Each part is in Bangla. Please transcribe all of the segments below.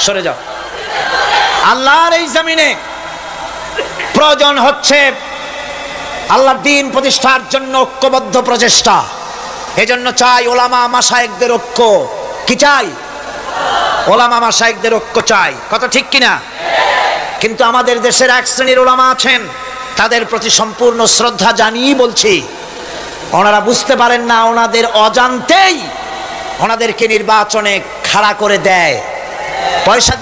সরে যাও। আল্লাহর এই জমিনে প্রয়োজন হচ্ছে আল্লাহর দ্বীন প্রতিষ্ঠার জন্য ঐক্যবদ্ধ প্রচেষ্টা। এজন্য চাই ওলামা মাশায়েখদের ঐক্য। কি চাই? ওলামা মাশায়েখদের ঐক্য চাই। কথা ঠিক কিনা? কিন্তু আমাদের দেশের এক শ্রেণীর ওলামা আছেন, তাদের প্রতি সম্পূর্ণ শ্রদ্ধা জানিয়ে বলছি, ওনারা বুঝতে পারেন না, ওনাদের অজান্তেই ওনাদেরকে নির্বাচনে খাড়া করে দেয় পয়সা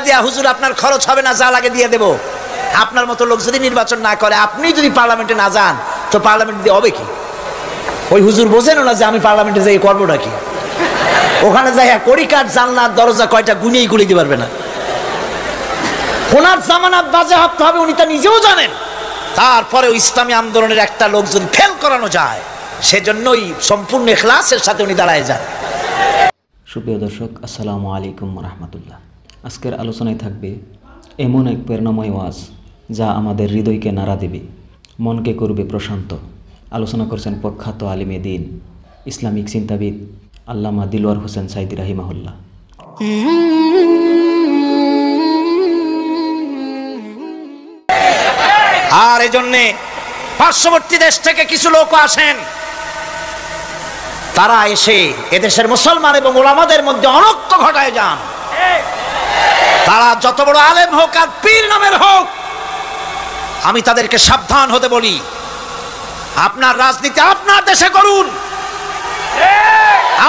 দিয়া। হুজুর আপনার খরচ হবে না, যা লাগে দিয়ে দেব। আপনার মতো লোক যদি নির্বাচন না করে, আপনি যদি পার্লামেন্টে না যান, তো পার্লামেন্ট দিয়ে হবে কি? ওই হুজুর বোঝেন না যে আমি পার্লামেন্টে যাই করবোটা কি? ওখানে যাই কড়ি কাঠ জানলার দরজা কয়টা গুনেই গুলি দিতে পারবে না। ওনার জামানত বাজেয়াপ্ত হবে, উনি তা নিজেও জানেন। তারপরেও ইসলামী আন্দোলনের একটা লোক যদি ফেল করানো যায়, সেজন্যই সম্পূর্ণ ইখলাসের সাথে উনি দাঁড়ায় যান। সুপ্রিয় দর্শক, আসসালামু আলাইকুম রাহমাতুল্লাহ। আজকের আলোচনায় থাকবে এমন এক প্রেরণাময় ওয়াজ যা আমাদের হৃদয়কে নাড়া দেবে, মনকে করবে প্রশান্ত। আলোচনা করছেন প্রখ্যাত আলিমে দ্বীন, ইসলামিক চিন্তাবিদ আল্লামা দিলওয়ার হোসেন সাইদি রাহিমাহুল্লাহ। আর এজন্যে পার্শ্ববর্তী দেশ থেকে কিছু লোক আসেন, তারা এসে এদেশের মুসলমান এবং ওলামাদের মধ্যে অনৈক্য ঘটায় যান। তারা যত বড় আলেম হোক আর পীর নামের হোক, আমি তাদেরকে সাবধান হতে বলি, আপনার রাজনীতি আপনার দেশে করুন।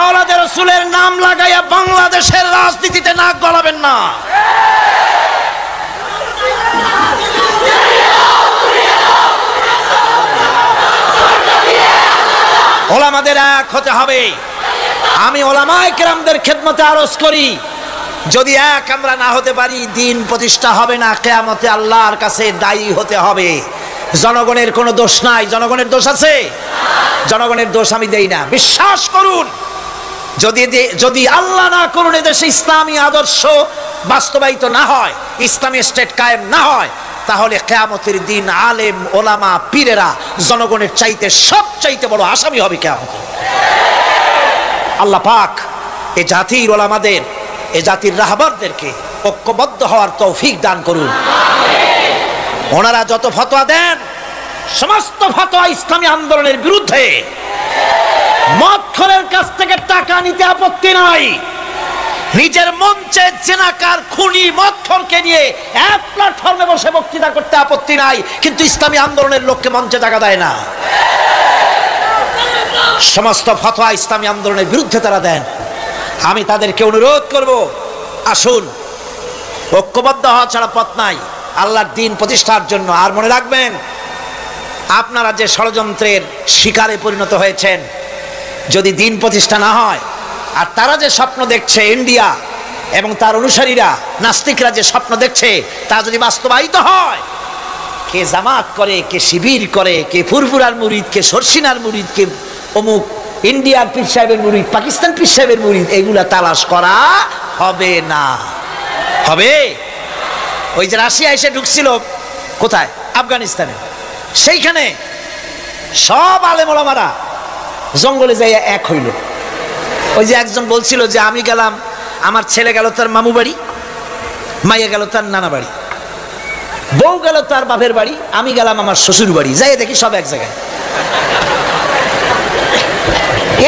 আওলাদে রাসূলের নাম লাগাইয়া বাংলাদেশের রাজনীতিতে নাক গলাবেন না। ওলামাদের এক হতে হবে। আমি ওলামায়ে কেরামদের খেদমতে আরজ করি, যদি এক আমরা না হতে পারি, দ্বীন প্রতিষ্ঠা হবে না। কিয়ামতে আল্লাহর কাছে দায়ী হতে হবে। জনগণের কোনো দোষ নাই। জনগণের দোষ আছে? জনগণের দোষ আমি দেই না। বিশ্বাস করুন, যদি আল্লাহ না করুন এদেশে ইসলামী আদর্শ বাস্তবায়িত না হয়, ইসলামী স্টেট কায়েম না হয়, তাহলে কিয়ামতের দিন আলেম ওলামা পীরেরা জনগণের চাইতে সবচাইতে বড় আসামি হবে কিয়ামতে। আল্লাহ পাক এ জাতির ওলামাদের, এ জাতির রাহবারদেরকে ঐক্যবদ্ধ হওয়ার তৌফিক দান করুন। ওনারা যত ফতোয়া দেন, সমস্ত ফতোয়া ইসলামী আন্দোলনের বিরুদ্ধে। মদখোরের কাছ থেকে টাকা নিতে আপত্তি নাই, নিজের মঞ্চে জেনাকার খুনি মদখোরকে নিয়ে এক প্ল্যাটফর্মে বসে বক্তৃতা করতে আপত্তি নাই, কিন্তু ইসলামী আন্দোলনের লোককে মঞ্চে জায়গা দেয় না। সমস্ত ফতোয়া ইসলামী আন্দোলনের বিরুদ্ধে তারা দেন। আমি তাদেরকে অনুরোধ করব, আসুন, ঐক্যবদ্ধ হওয়া ছাড়া পথ নাই আল্লাহর দ্বীন প্রতিষ্ঠার জন্য। আর মনে রাখবেন, আপনারা যে ষড়যন্ত্রের শিকারে পরিণত হয়েছেন, যদি দ্বীন প্রতিষ্ঠা না হয়, আর তারা যে স্বপ্ন দেখছে, ইন্ডিয়া এবং তার অনুসারীরা নাস্তিকরা যে স্বপ্ন দেখছে, তা যদি বাস্তবায়িত হয়, কে জামাত করে, কে শিবির করে, কে ফুরফুরার মুরিদ, কে সরসিনার মুরিদ, কে অমুক ইন্ডিয়ার পীর সাহেবের মুরিদ, পাকিস্তান পীর সাহেবের মুরিদ, এগুলা তালাশ করা হবে না। হবে? ওই যে রাশিয়া এসে ঢুকছিল কোথায়? আফগানিস্তানে। সেইখানে সব আলেম ওলামারা জঙ্গলে যাইয়া এক হইল। ওই যে একজন বলছিল যে আমি গেলাম, আমার ছেলে গেল তার মামু বাড়ি, মাইয়া গেল তার নানা বাড়ি, বউ গেল তার বাপের বাড়ি, আমি গেলাম আমার শ্বশুর বাড়ি, যাই দেখি সব এক জায়গায়।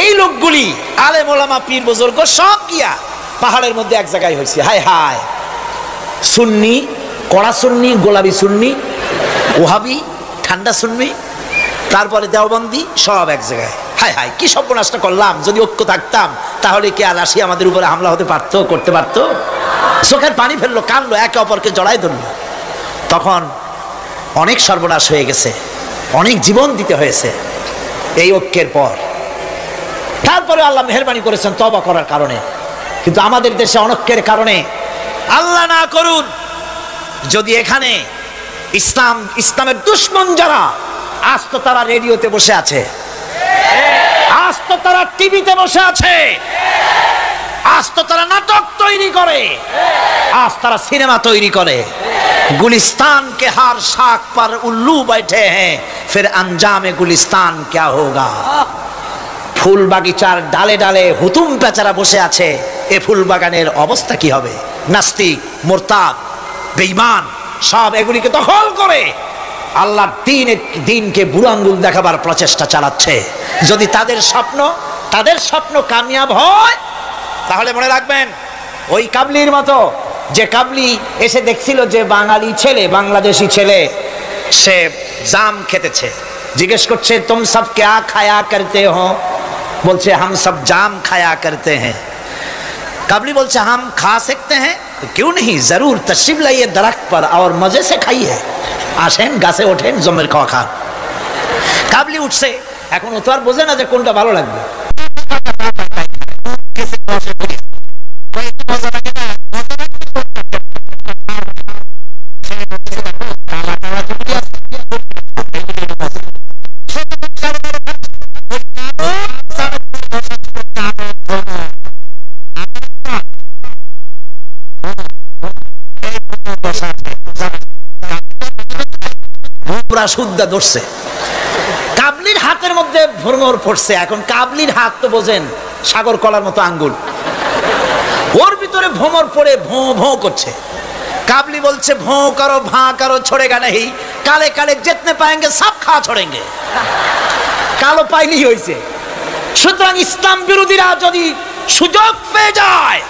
এই লোকগুলি আলেম ওলামা পীর বুজুর্গ সব গিয়া পাহাড়ের মধ্যে এক জায়গায় হয়েছে। হায় হায়, সুন্নি কড়া সুন্নি, গোলাপি সুন্নি, ওহাবি ঠান্ডা সুন্নি, তারপরে দেওবন্দি, সব এক জায়গায়। হায় হায়, কি সর্বনাশটা করলাম। যদি ঐক্য থাকতাম, তাহলে কি আর রাশিয়া আমাদের উপরে হামলা হতে পারতো, করতে পারতো? চোখের পানি ফেললো, কানলো, একে অপরকে জড়াই ধরলো। তখন অনেক সর্বনাশ হয়ে গেছে, অনেক জীবন দিতে হয়েছে এই ঐক্যের পর। তারপরে আল্লাহ মেহেরবানি করেছেন তওবা করার কারণে। কিন্তু আমাদের দেশে অনৈক্যের কারণে, আল্লাহ না করুন, যদি এখানে ইসলামের দুশমন যারা, আজ তো তারা রেডিওতে বসে আছে, আজ তো তারা টিভিতে বসে আছে, আজ তো তারা নাটক তৈরি করে, আজ তারা সিনেমা তৈরি করে। গুলিস্তান के हर शाख पर उल्लू बैठे हैं, फिर अंजाम गुलिस्तान क्या होगा। ফুল বাগিচার ডালে ডালে হুতুম পেচারা বসে আছে, এ ফুল বাগানের অবস্থা কি হবে? নাস্তিক, মোরতাদ, বেঈমান সব এগুলিকে দখল করে আল্লাহর দিনকে বুড়ো আঙ্গুল দেখাবার প্রচেষ্টা চালাচ্ছে। যদি তাদের স্বপ্ন কামিয়াব হয়, তাহলে মনে রাখবেন ওই কাবলির মতো, যে কাবলি এসে দেখছিল যে বাঙালি ছেলে, বাংলাদেশি ছেলে সে জাম খেতেছে, জিজ্ঞেস করছে তুম সব ক্যা খায়া করতে হো? বলছে হাম সব জাম খায়া করতে হ্যাঁ। काबली बोलते हम खा सकते हैं तो क्यों नहीं, जरूर तशरीफ लाइए दरख्त पर और मजे से खाइए। আসেন গাছে ওঠেন, জমের খাওয়া খান। কাবলি উঠছে, এখন ও তো আর বোঝে না যে কোনটা ভালো লাগবে। শুদ্ধা ধরছে, কাবলির হাতের মধ্যে ভ্রমর পড়ছে। এখন কাবলির হাত তো বোঝেন সাগর কলার মতো আঙ্গুল, ওর ভিতরে ভ্রমর পড়ে ভোঁ ভোঁ করছে। কাবলি বলছে ভোঁ করো ভাঁ করো ছোড়েগা नहीं, কালে কালে जितने पाएंगे सब खा छोड़ेंगे। কালো পাইলেই হয়েছে। সুতরাং ইসলাম বিরোধীরা যদি সুযোগ পেয়ে যায়,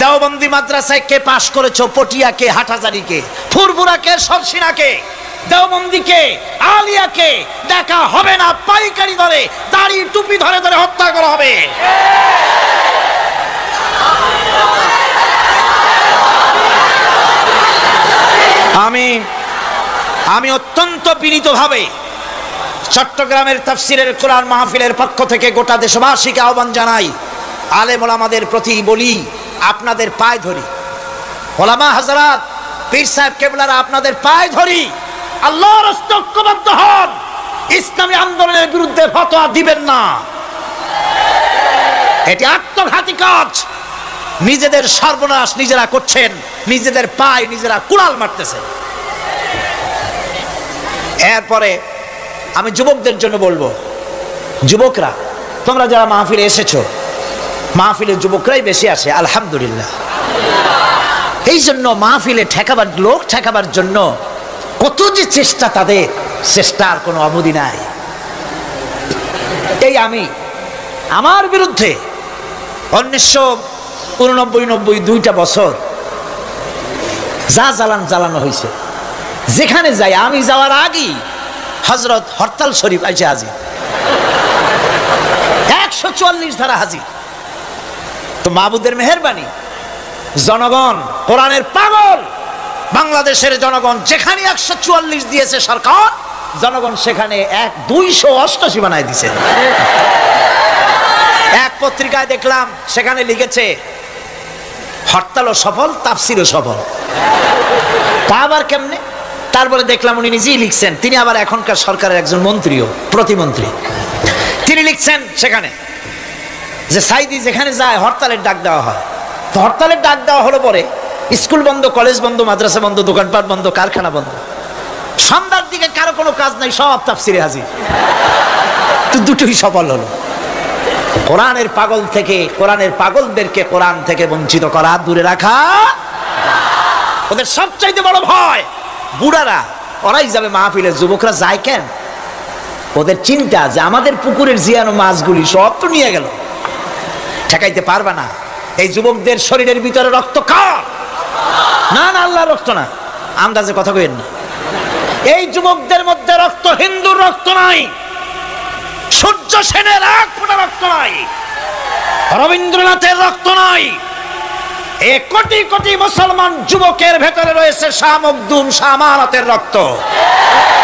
দেওবন্দি মাদ্রাসায় কে পাশ করেছো, পটিয়াকে, হাটহাজারীকে, ফুরফুরাকে, সরসিনাকে, দেওবন্দিকে, আলিয়াকে দেখা হবে না, পাইকারি ধরে দাড়ি টুপি ধরে ধরে হত্যা করা হবে। আমি অত্যন্ত বিনীতভাবে চট্টগ্রামের তাফসিরের কোরআন মাহফিলের পক্ষ থেকে গোটা দেশবাসীকে আহ্বান জানাই, আলেম ওলামাদের প্রতি বলি, আপনাদের পায়ে ধরি, ওলামা হযরত, পীর সাহেব কেবলারা আপনাদের পায়ে ধরি, আল্লাহর রাস্তে ঐক্যবদ্ধ হন, ইসলামী আন্দোলনের বিরুদ্ধে ফতোয়া দিবেন না। এটি আত্মঘাতী কাজ, নিজেদের সর্বনাশ নিজেরা করছেন, নিজেদের পায়ে নিজেরা কুড়াল মারতেছেন। এরপরে আমি যুবকদের জন্য বলবো, যুবকরা তোমরা যারা মাহফিলে এসেছো, মাহফিলে যুবকরাই বেশি আসে আলহামদুলিল্লাহ। এই জন্য মাহফিলে লোক ঠেকাবার জন্য কত যে চেষ্টা, তাদের চেষ্টার কোনো অবধি নাই। এই আমার বিরুদ্ধে 1989-90 দুইটা বছর যা জ্বালানো হয়েছে, যেখানে যাই, আমি যাওয়ার আগেই হযরত হরতাল শরীফ আইসে হাজির, 144 ধারা হাজির। তো মাহবুদের মেহেরবানি, জনগণ কোরআনের পাগল, বাংলাদেশের জনগণ যেখানে 144 দিয়েছে সরকার, জনগণ সেখানে 288 বানায় দিছে। এক পত্রিকায় দেখলাম সেখানে লিখেছে হরতালও সফল, তাফসিরও সফল। তা আবার কেমনে? তারপরে দেখলাম উনি নিজেই লিখছেন, তিনি আবার এখনকার সরকারের একজন মন্ত্রীও, প্রতিমন্ত্রী। তিনি লিখছেন সেখানে যে সাইদি যেখানে যায় হরতালের ডাক দেওয়া হয়। তো হরতালের ডাক দেওয়া হলো পরে স্কুল বন্ধ, কলেজ বন্ধ, মাদ্রাসা বন্ধ, দোকানপাট বন্ধ, কারখানা বন্ধ। সন্ধ্যার দিকে কারো কোনো কাজ নাই, সব তাফসিরে হাজির। তো দুটোই সফল হলো। কোরআনের পাগল থেকে, কোরআনের পাগলদেরকে কোরআন থেকে বঞ্চিত করা, দূরে রাখা ওদের সবচাইতে বড় ভয়। বুড়ারা ওরাই যাবে মাহফিলে, যুবকরা যায় কেন? ওদের চিন্তা যে আমাদের পুকুরের জিয়ানো মাছগুলি সব তো নিয়ে গেল, ঠেকাইতে পারবে না। এই যুবকদের শরীরের ভিতরে রক্ত কার? না না, আল্লাহর রক্ত না, আন্দাজে কথা কইেন না। এই যুবকদের মধ্যে রক্ত হিন্দুর রক্ত নাই, সূর্য সেনের এক ফোঁটা রক্ত নাই, রবীন্দ্রনাথের রক্ত নাই। এই কোটি কোটি মুসলমান যুবকের ভেতরে রয়েছে শাহ মখদুম, শাহ আমানতের রক্ত,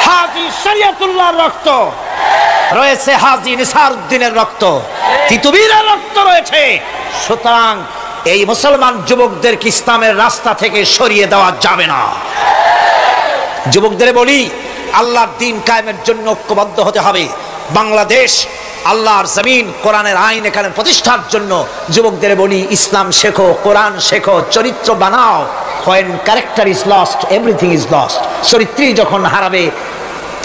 হাজী শরিয়তুল্লাহর রক্ত রয়েছে, হাজী নিসারউদ্দিনের রক্ত, তিতুমীরের রক্ত রয়েছে। সুতরাং এই মুসলমান যুবকদেরকে ইসলামের রাস্তা থেকে সরিয়ে দেওয়া যাবে না। যুবকদের বলি, আল্লাহর দ্বীন কায়েমের জন্য ঐক্যবদ্ধ হতে হবে। বাংলাদেশ আল্লাহর জমিন, কোরআনের আইন এখানে প্রতিষ্ঠার জন্য যুবকদের বলি, ইসলাম শেখো, কোরআন শেখো, চরিত্র বানাও। When character is lost, everything is lost. চরিত্রই যখন হারাবে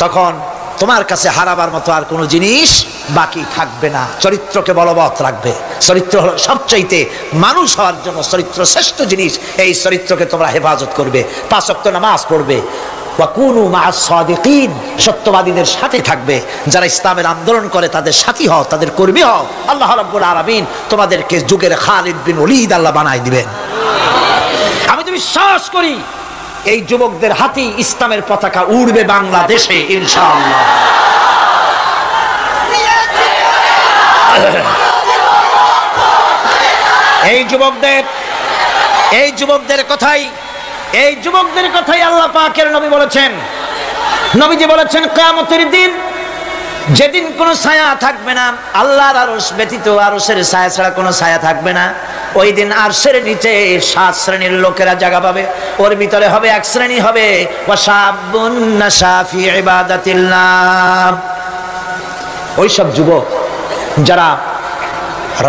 তখন তোমার কাছে হারাবার মতো আর কোনো জিনিস বাকি থাকবে না। চরিত্রকে বলবৎ রাখবে। চরিত্র হলো সবচাইতে মানুষ হওয়ার জন্য চরিত্র শ্রেষ্ঠ জিনিস। এই চরিত্রকে তোমরা হেফাজত করবে, 5 ওয়াক্ত নামাজ পড়বে, ওয়াকুনু মা'আস সাদিকিন, সত্যবাদীদের সাথে থাকবে। যারা ইসলামের আন্দোলন করে তাদের সাথী হও, তাদের কর্মী হও। আল্লাহ রাব্বুল আলামিন তোমাদেরকে যুগের খালিদ বিন ওলীদ আল্লাহ বানাই দিবেন। আমি তো বিশ্বাস করি এই যুবকদের হাতে ইসলামের পতাকা উড়বে বাংলাদেশে ইনশাআল্লাহ। এই যুবকদের কথাই আল্লাহ পাকের নবী বলেছেন। নবীজি বলেছেন কিয়ামতের দিন যেদিন কোনো ছায়া থাকবে না, আল্লাহর আরশ ব্যতীত আরশের ছায়া ছাড়া কোনো ছায়া থাকবে না, ওই দিন আরশের নিচে 7 শ্রেণীর লোকেরা জায়গা পাবে। ওর ভিতরে হবে এক শ্রেণী হবে ওয়াশাবুন নাশা ফি ইবাদাতিল্লাহ, ওই সব যুবক যারা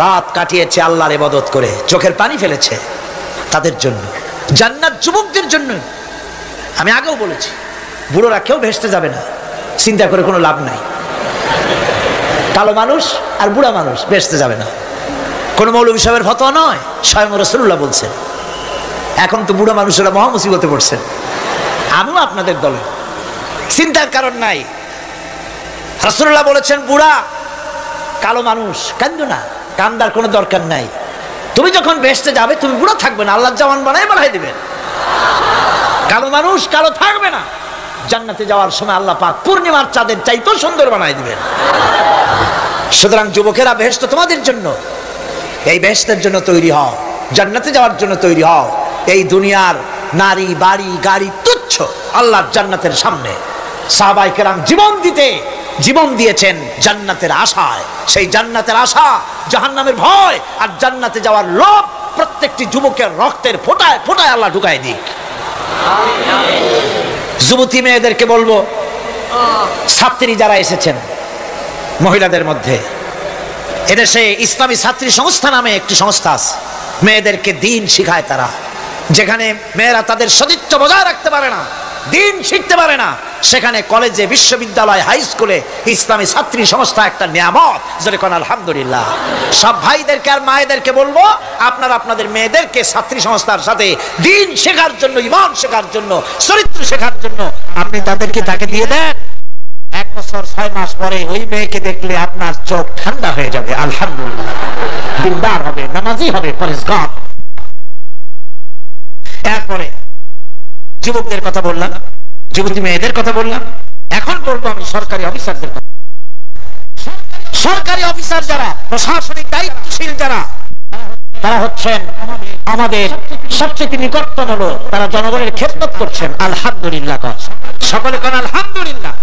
রাত কাটিয়েছে আল্লাহর ইবাদত করে, চোখের পানি ফেলেছে, তাদের জন্য জান্নাত যুবকদের জন্য। আমি আগেও বলেছি বুড়োরা কেউ ভেস্তে যাবে না, চিন্তা করে কোনো লাভ নাই। কালো মানুষ আর বুড়া মানুষ ভেস্তে যাবে না, কোনো মৌলভী সাহেবের ফতোয়া নয়, স্বয়ং রাসূলুল্লাহ বলছেন। এখন তো বুড়া মানুষেরা মহা মুসিবতে পড়ছেন, আমিও আপনাদের দলে, চিন্তার কারণ নাই। রাসূলুল্লাহ বলেছেন বুড়া কালো মানুষ কান্দো না, কান্দার কোনো দরকার নাই। তুমি যখন ভেস্তে যাবে তুমি বুড়া থাকবে না, আল্লাহ জওয়ান বানাই দিবেন। কালো মানুষ কালো থাকবে না, জান্নাতে যাওয়ার সময় আল্লাহ পাক পূর্ণিমার চাঁদের চাইতেও সুন্দর বানাই দিবেন। সুতরাং যুবকেরা বেহেশত তোমাদের জন্য, এই বেহেশতের জন্য তৈরি হও, জান্নাতে যাওয়ার জন্য তৈরি হও। এই দুনিয়ার নারী বাড়ি গাড়ি তুচ্ছ আল্লাহর জান্নাতের সামনে। সাহাবায়ে কেরাম জীবন দিয়েছেন জান্নাতের আশায়। সেই জান্নাতের আশা, জাহান্নামের ভয় আর জান্নাতে যাওয়ার লোভ প্রত্যেকটি যুবকের রক্তের ফোঁটায় ফোঁটায় আল্লাহ ঢুকায় দিক। যুবতী মেয়েদেরকে বলবো, ছাত্রী যারা এসেছেন মহিলাদের মধ্যে, এদেশে ইসলামী ছাত্রী সংস্থা নামে একটি সংস্থা আছে, মেয়েদেরকে দ্বীন শিখায় তারা। যেখানে মেয়েরা তাদের সতীত্ব বজায় রাখতে পারে না, দ্বীন শিখতে পারে না, সেখানে কলেজে বিশ্ববিদ্যালয় হাই স্কুলে ইসলামী ছাত্রী সংস্থা একটা নিয়ামত। যেটা কোন আলহামদুলিল্লাহ। সব ভাইদেরকে আর মায়েদেরকে বলবো, আপনারা আপনাদের মেয়েদেরকে ছাত্রী সংস্থার সাথে দ্বীন শেখার জন্য, ঈমান শেখার জন্য, চরিত্র শেখার জন্য আপনি তাকে দিয়ে দেন। 1 বছর 6 মাস পরে ওই মেয়েকে দেখলে আপনার চোখ ঠান্ডা হয়ে যাবে, আলহামদুলিল্লাহ, দিনদার হবে, নামাজি হবে, পরেজগার। এরপরে যুবকদের কথা বললাম, যুবতী মেয়েদের কথা বললাম, এখন বলবো আমি সরকারি অফিসারদের কথা। সরকারি অফিসার যারা, প্রশাসনিক দায়িত্বশীল যারা, তারা হচ্ছেন আমাদের সবচেয়ে নিকটতম হলো, তারা জনগণের খেদমত করছেন। আলহামদুলিল্লাহ, সকলে কোন আলহামদুলিল্লাহ।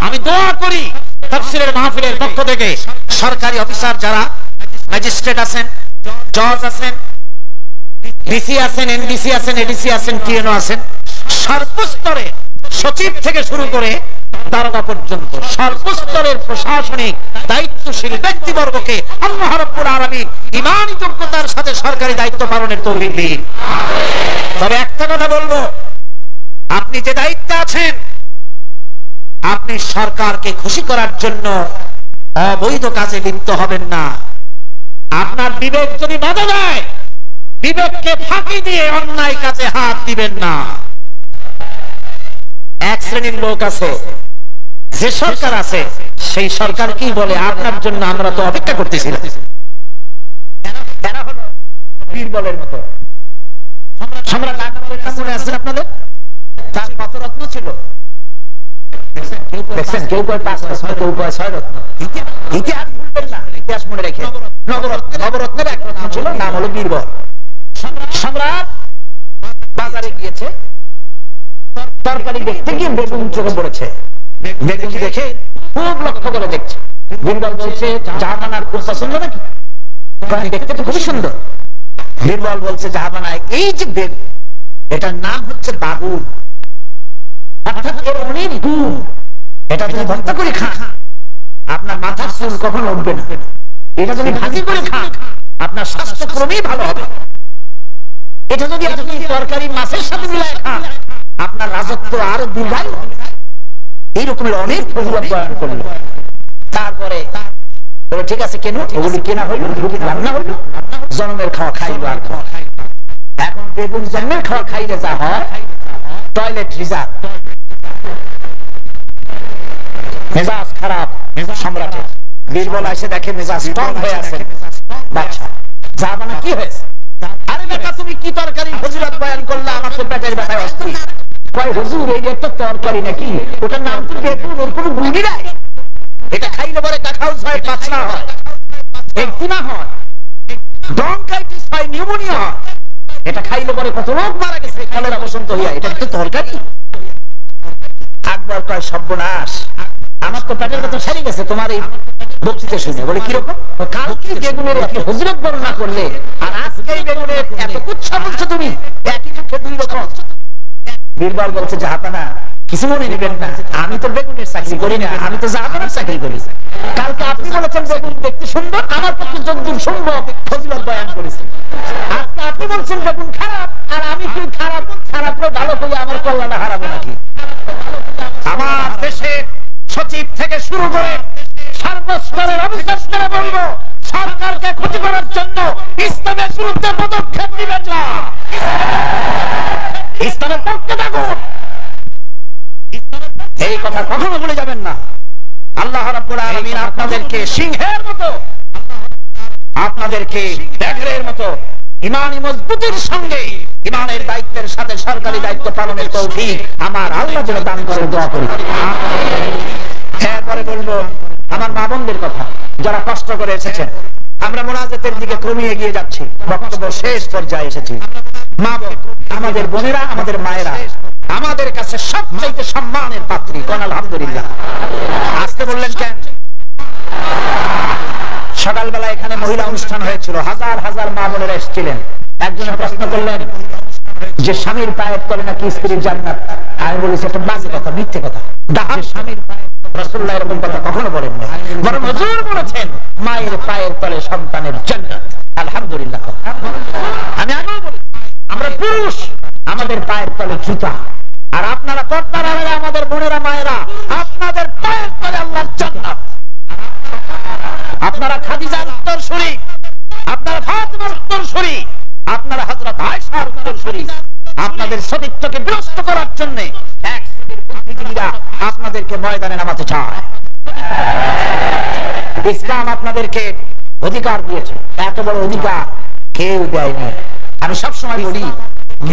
আমি দোয়া করি তাফসীরের মাহফিলের পক্ষ থেকে সরকারি অফিসার যারা, ম্যাজিস্ট্রেট আছেন, জজ আছেন, ডিসি আছেন, এনডিসি আছেন, এডিসি আছেন, টিএনও আছেন, সর্বস্তরে সচিব থেকে শুরু করে দারোগা পর্যন্ত সর্বস্তরের প্রশাসনিক দায়িত্বশীল ব্যক্তিবর্গকে আল্লাহ রাব্বুল আলামিন ঈমানী যোগ্যতার সাথে সরকারি দায়িত্ব পালনের তৌফিক দিন। তবে একটা কথা বলবো, আপনি যে দায়িত্বে আছেন, আপনি সরকারকে খুশি করার জন্য অবৈধ কাজে লিপ্ত হবেন না। আপনার বিবেক যদি বাধা দেয়, বিবেককে ফাঁকি দিয়ে অন্যায় কাজে হাত দিবেন না। এক শ্রেণীর লোক আছে, যে সরকার আছে সেই সরকার কি বলে আপনার জন্য আমরা তো অপেক্ষা করতেছিলাম। বীরবলের মতো সম্রাট আকবরের নাম মনে আছে আপনাদের? তার কত রত্ন ছিল? কেউ কয় 5 রত্ন, কেউ কয় 6 রত্ন। ইতিহাস ভুলবেন না, ইতিহাস মনে রেখে। নবরত্নের এক রত্ন ছিল, নাম হলো বীরবল। সম্রাট বাজারে গিয়েছে, তরকারি দেখতে গিয়ে বেগুন চোখে পড়েছে। বেগুন দেখে খুব লক্ষ্য করে দেখছে। বীরবল বলছে, জাহানানার খুব পছন্দ নাকি? দেখতে তো খুবই সুন্দর। বীরবল বলছে, জাহানানা এই যে বেগুন, এটার নাম হচ্ছে বাগুন, অর্থাৎ এর অনেক গুণ। এটা যদি ভর্তা করে খান আপনার মাথার চুল কখনো উঠবে না। এটা যদি ভাজি করে খান আপনার স্বাস্থ্য ক্রমেই ভালো হবে। এটা যদি আপনি তরকারি মাছের সাথে মিলায় খান আপনার রাজত্ব আরো দীর্ঘায়ু হবে। এই রকমের অনেক ফজিলত বয়ান করলো। তারপরে বলে ঠিক আছে, কেন ওগুলি কেনা হইল, রুগীর রান্না হইল, জন্মের খাওয়া খাইল। আর এখন বেগুন জন্মের খাওয়া খাইলে যা হয়, টয়লেট রিজার্ভ, মেজাজ খারাপ সম্রাটের। বীরবল এসে দেখে মেজাজ স্ট্রং হয়ে আছে বাচ্চা, যা মানে কি হয়েছে? আরে বেটা তুমি কি তরকারি ফজিলত বয়ান করলে, আমার তো পেটের ব্যথায় অস্থির। কয় হুজুর এই একটা তরকারি নাকি, ওটার নাম তো বেগুন, ওর কোনো গুণই নাই। এটা খাইলে পরে কাখাউস হয়, পাতলা হয়, একজিমা হয়, ব্রঙ্কাইটিস হয়, নিউমোনিয়া হয়। এটা খাইলে পরে কত লোক মারা গেছে কলেরা বসন্ত হইয়া। এটা তো তরকারি? আকবর কয় সর্বনাশ, আমার তো পেটের কথা সারি গেছে তোমার এই বক্তৃতা শুনে। বলে কিরকম? কালকে বেগুনের এত ফজিলত বর্ণনা করলে, আর আজকে বেগুনের এত কুচ্ছা বলছো তুমি, একই মুখে দুই রকম। বীরবল বলছে জাহাপানা কিছু মনে নেবেন না, আমি তো বেগুনের চাকরি করি না, আমি তো জাহাপানার চাকরি করি। কালকে আপনি বলেছেন বেগুন দেখতে সুন্দর, আমার পক্ষে যতদূর সম্ভব ফজিলত বয়ান করেছি। আজকে আপনি বলছেন বেগুন খারাপ, আর আমি কি খারাপ খারাপরে ভালো করে আমার কল্যাণ হারাবো নাকি? আমার দেশের সচিব থেকে শুরু করে সর্বস্তরের অফিসাররা বলবো, সরকারকে ক্ষতি করার জন্য ইসলামের বিরুদ্ধে পদক্ষেপ নেবেন না, ইসলামের পক্ষে থাকুন। এই কথা কখনো ভুলে যাবেন না। আল্লাহ রাব্বুল আলামিন আপনাদেরকে সিংহের মতো, আপনাদেরকে ব্যাঘ্রের মতো ইমানি মজবুতির সঙ্গে ইমানের দায়িত্বের সাথে সরকারি দায়িত্ব পালনের তৌফিক আমার আল্লাহ যেন দান করে দোয়া করি। এরপরে বলবো আমার মা বোনদের কথা, যারা কষ্ট করে এসেছেন। আমরা মুনাজাতের দিকে ক্রমে এগিয়ে যাচ্ছি, বক্তব্য শেষ পর্যায়ে এসেছি। মা বোন, আমাদের বোনেরা, আমাদের মায়েরা আমাদের কাছে সবচাইতে সম্মানের পাত্রী। কোন আলহামদুলিল্লাহ। আসতে বললেন কেন? সকালবেলা এখানে মহিলা অনুষ্ঠান হয়েছিল, হাজার হাজার মা বোনেরা এসেছিলেন। একজনে প্রশ্ন করলেন যে স্বামীর পায়ের তলে নাকি স্ত্রীর জান্নাত। আমি বলেছি একটা বাজে কথা, মিথ্যে কথা। স্বামীর রাসূলুল্লাহ এরকম কথা কখনো বলেন না, বরং হুজুর বলেছেন মায়ের পায়ের তলে সন্তানের জান্নাত। আলহামদুলিল্লাহ। আমি আগেও বলি, আমরা পুরুষ, আমাদের পায়ের তলে জুতা, আর আপনারা পর্দার আড়ালে আমাদের বোনেরা মায়েরা, আপনাদের পায়ের তলে আল্লাহর জান্নাত। আপনারা খাদিজার উত্তরসূরি, আপনারা ফাতিমার উত্তরসূরি, আপনারা হযরত আয়েশার উত্তরসূরি। আপনাদের সতীত্বকে বিনষ্ট করার জন্য এক শ্রেণীর বুদ্ধিজীবীরা আপনাদেরকে ময়দানে নামাতে চায়। ইসলাম আপনাদেরকে অধিকার দিয়েছে, এত বড় অধিকার কেউ দেয়নি। আমি সবসময় বলি,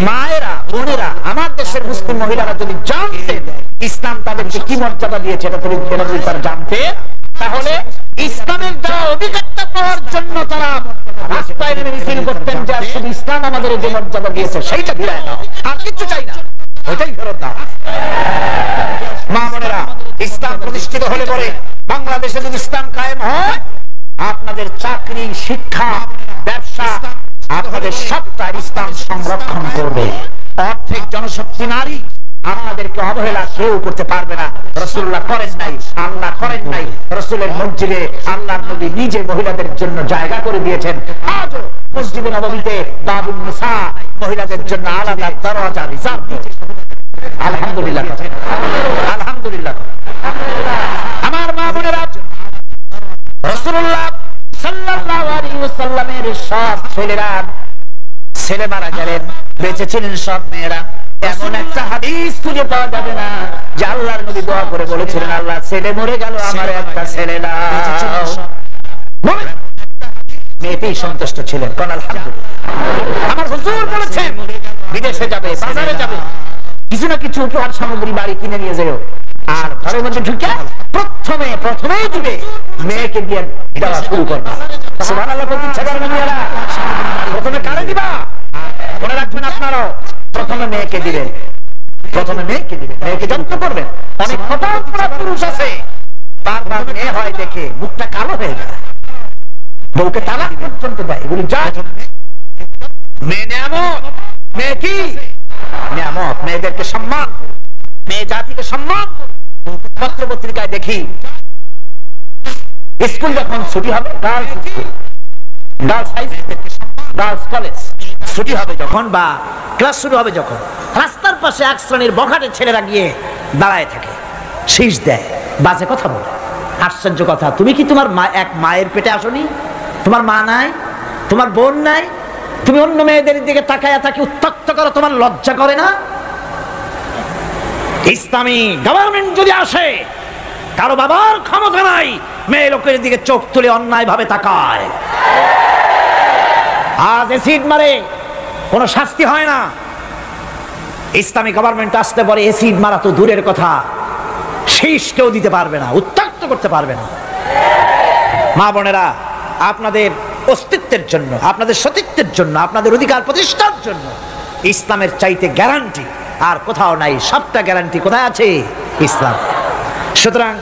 মায়েরা, বোনেরা, আমার দেশের মুসলিম মহিলারা যদি জানতেন ইসলাম তাদেরকে কি মর্যাদা দিয়েছে, এটা যদি তারা জানতে, তাহলে ইসলামের দ্বারা অধিকারটা পাওয়ার জন্য তারা রাস্তায় নেমে মিছিল করতেন যে শুধু ইসলাম আমাদের যে মর্যাদা দিয়েছে সেইটা ফিরায় নাও, আর কিচ্ছু চাই না, ওইটাই ফেরত দাও। মা বোনেরা, ইসলাম প্রতিষ্ঠিত হলে পরে বাংলাদেশে যদি ইসলাম কায়েম হয়, আপনাদের চাকরি, শিক্ষা, ব্যবসা, আপনাদের সবটা ইসলাম সংরক্ষণ করবে। অর্ধেক জনশক্তি নারী, আপনাদেরকে অবহেলা কেউ করতে পারবে না। রাসূলুল্লাহ করেন নাই, আল্লাহ করেন নাই। রাসূলের মসজিদে আল্লাহর নবী নিজে মহিলাদের জন্য জায়গা করে দিয়েছেন। আজও মসজিদে নববীতে বাবুন নিসা, মহিলাদের জন্য আলাদা দরজা রিজার্ভ আছে। আলহামদুলিল্লাহ, আলহামদুলিল্লাহ। আমার মা বোনেরা, রাসূলুল্লাহ সাল্লাল্লাহু আলাইহি ওয়াসাল্লামের সব ছেলেরা, ছেলে মারা গেলেন, বেঁচে ছিলেন সব মেয়েরা। এমন একটা হাদিস খুঁজে পাওয়া যাবে না যে আল্লাহর নবী দোয়া করে বলেছিলেন আল্লাহ ছেলে মরে গেল, আমার একটা ছেলে দাও। মেয়েতেই সন্তুষ্ট ছিলেন। কোন আলহামদুলিল্লাহ। আমার হুজুর বলেছেন বিদেশে যাবে, বাজারে যাবে, কিছু না কিছু উপহার সামগ্রী বাড়ি কিনে নিয়ে যাও, আর ঘরের মধ্যে ঢুকে প্রথমেই দিবে মেয়েকে দিয়ে দেওয়া শুরু করবে। সুবহানাল্লাহ বলতে ইচ্ছা করে না মেয়েরা? প্রথমে কারে দিবা? মনে রাখবেন আপনারাও, প্রথমে মেয়েকে দিবেন, প্রথমে মেয়েকে দিবেন, মেয়েকে যত্ন করবেন। অনেক হতভাগা পুরুষ আছে, বারবার মেয়ে হয় দেখে মুখটা কালো হয়ে যায়, বউকে তালাক পর্যন্ত দেয়। এগুলি যা মেয়ে নিয়ামত, মেয়ে কি নিয়ামত, মেয়েদেরকে সম্মান, মেয়ে জাতিকে সম্মান। পত্র পত্রিকায় দেখি স্কুল যখন ছুটি হবে, girls school, girls high school, girls college ছুটি হবে যখন, বা ক্লাস শুরু হবে যখন, রাস্তার পাশে এক শ্রেণীর বখাটে ছেলেরা গিয়ে দাঁড়ায় থাকে। শীষ দেয়, বাজে কথা বলে। আশ্চর্য কথা, তুমি কি তোমার এক মায়ের পেটে আসনি? তোমার মা নাই, তোমার বোন নাই, তুমি অন্য মেয়েদের দিকে তাকায়া তাকে উত্ত্যক্ত করো, তোমার লজ্জা করে না? ইসলামী গভর্নমেন্ট যদি আসে, কারো বাবার ক্ষমতা নাই মেয়ে লোকের দিকে চোখ তুলে অন্যায় ভাবে তাকায়। আজ এসিড মারে, কোনো শাস্তি হয় না। ইসলামী গভর্নমেন্ট আসতে পারে, এসিড মারা তো দূরের কথা, শীষ কেউ দিতে পারবে না, উত্ত্যক্ত করতে পারবে না। মা বোনেরা, আপনাদের অস্তিত্বের জন্য, আপনাদের সতীত্বের জন্য, আপনাদের অধিকার প্রতিষ্ঠার জন্য ইসলামের চাইতে গ্যারান্টি আর কোথাও নাই। সবটা গ্যারান্টি কোথায় আছে? ইসলাম। সুতরাং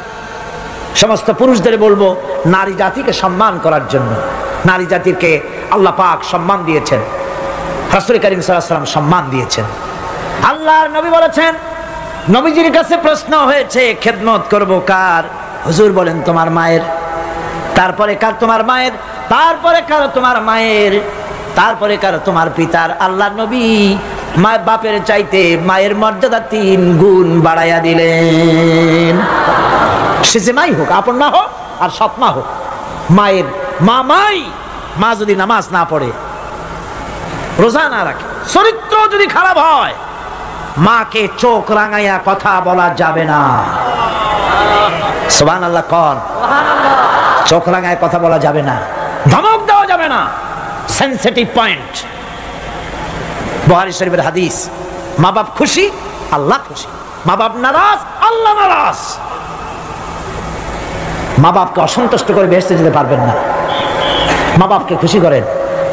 সমস্ত পুরুষদের বলবো, নারী জাতিকে সম্মান করার জন্য। নারী জাতিকে আল্লাহ পাক সম্মান দিয়েছেন, রাসূল করিম সাল্লাল্লাহু আলাইহি ওয়াসাল্লাম সম্মান দিয়েছেন। আল্লাহর নবী বলেছেন, নবীজির কাছে প্রশ্ন হয়েছে, খেদমত করব কার? হুজুর বলেন, তোমার মায়ের। তারপরে কার? তোমার মায়ের। তারপরে কার? তোমার মায়ের। তারপরে কার? তোমার পিতার। আল্লাহর নবী মায়ের বাপের চাইতে মায়ের মর্যাদা 3 গুণ বাড়াইয়া দিলেন। সে যে মাই হোক, আপন মা হোক আর সৎ মা হোক, মায়ের মাই। মা যদি নামাজ না পড়ে, রোজা না রাখে, চরিত্র যদি খারাপ হয়, মাকে চোখ রাঙাইয়া কথা বলা যাবে না। সুবহানাল্লাহ কোন? চোখ রাঙায় কথা বলা যাবে না, ধমক দেওয়া যাবে না, সেনসিটিভ পয়েন্ট। বুখারী শরীফের হাদিস, মা বাপ খুশি, আল্লাহ খুশি। মা বাপ নারাজ, আল্লাহ নারাজ। মা বাপকে অসন্তুষ্ট করে বেহেশতে যেতে পারবেন না। মা বাপকে খুশি করেন,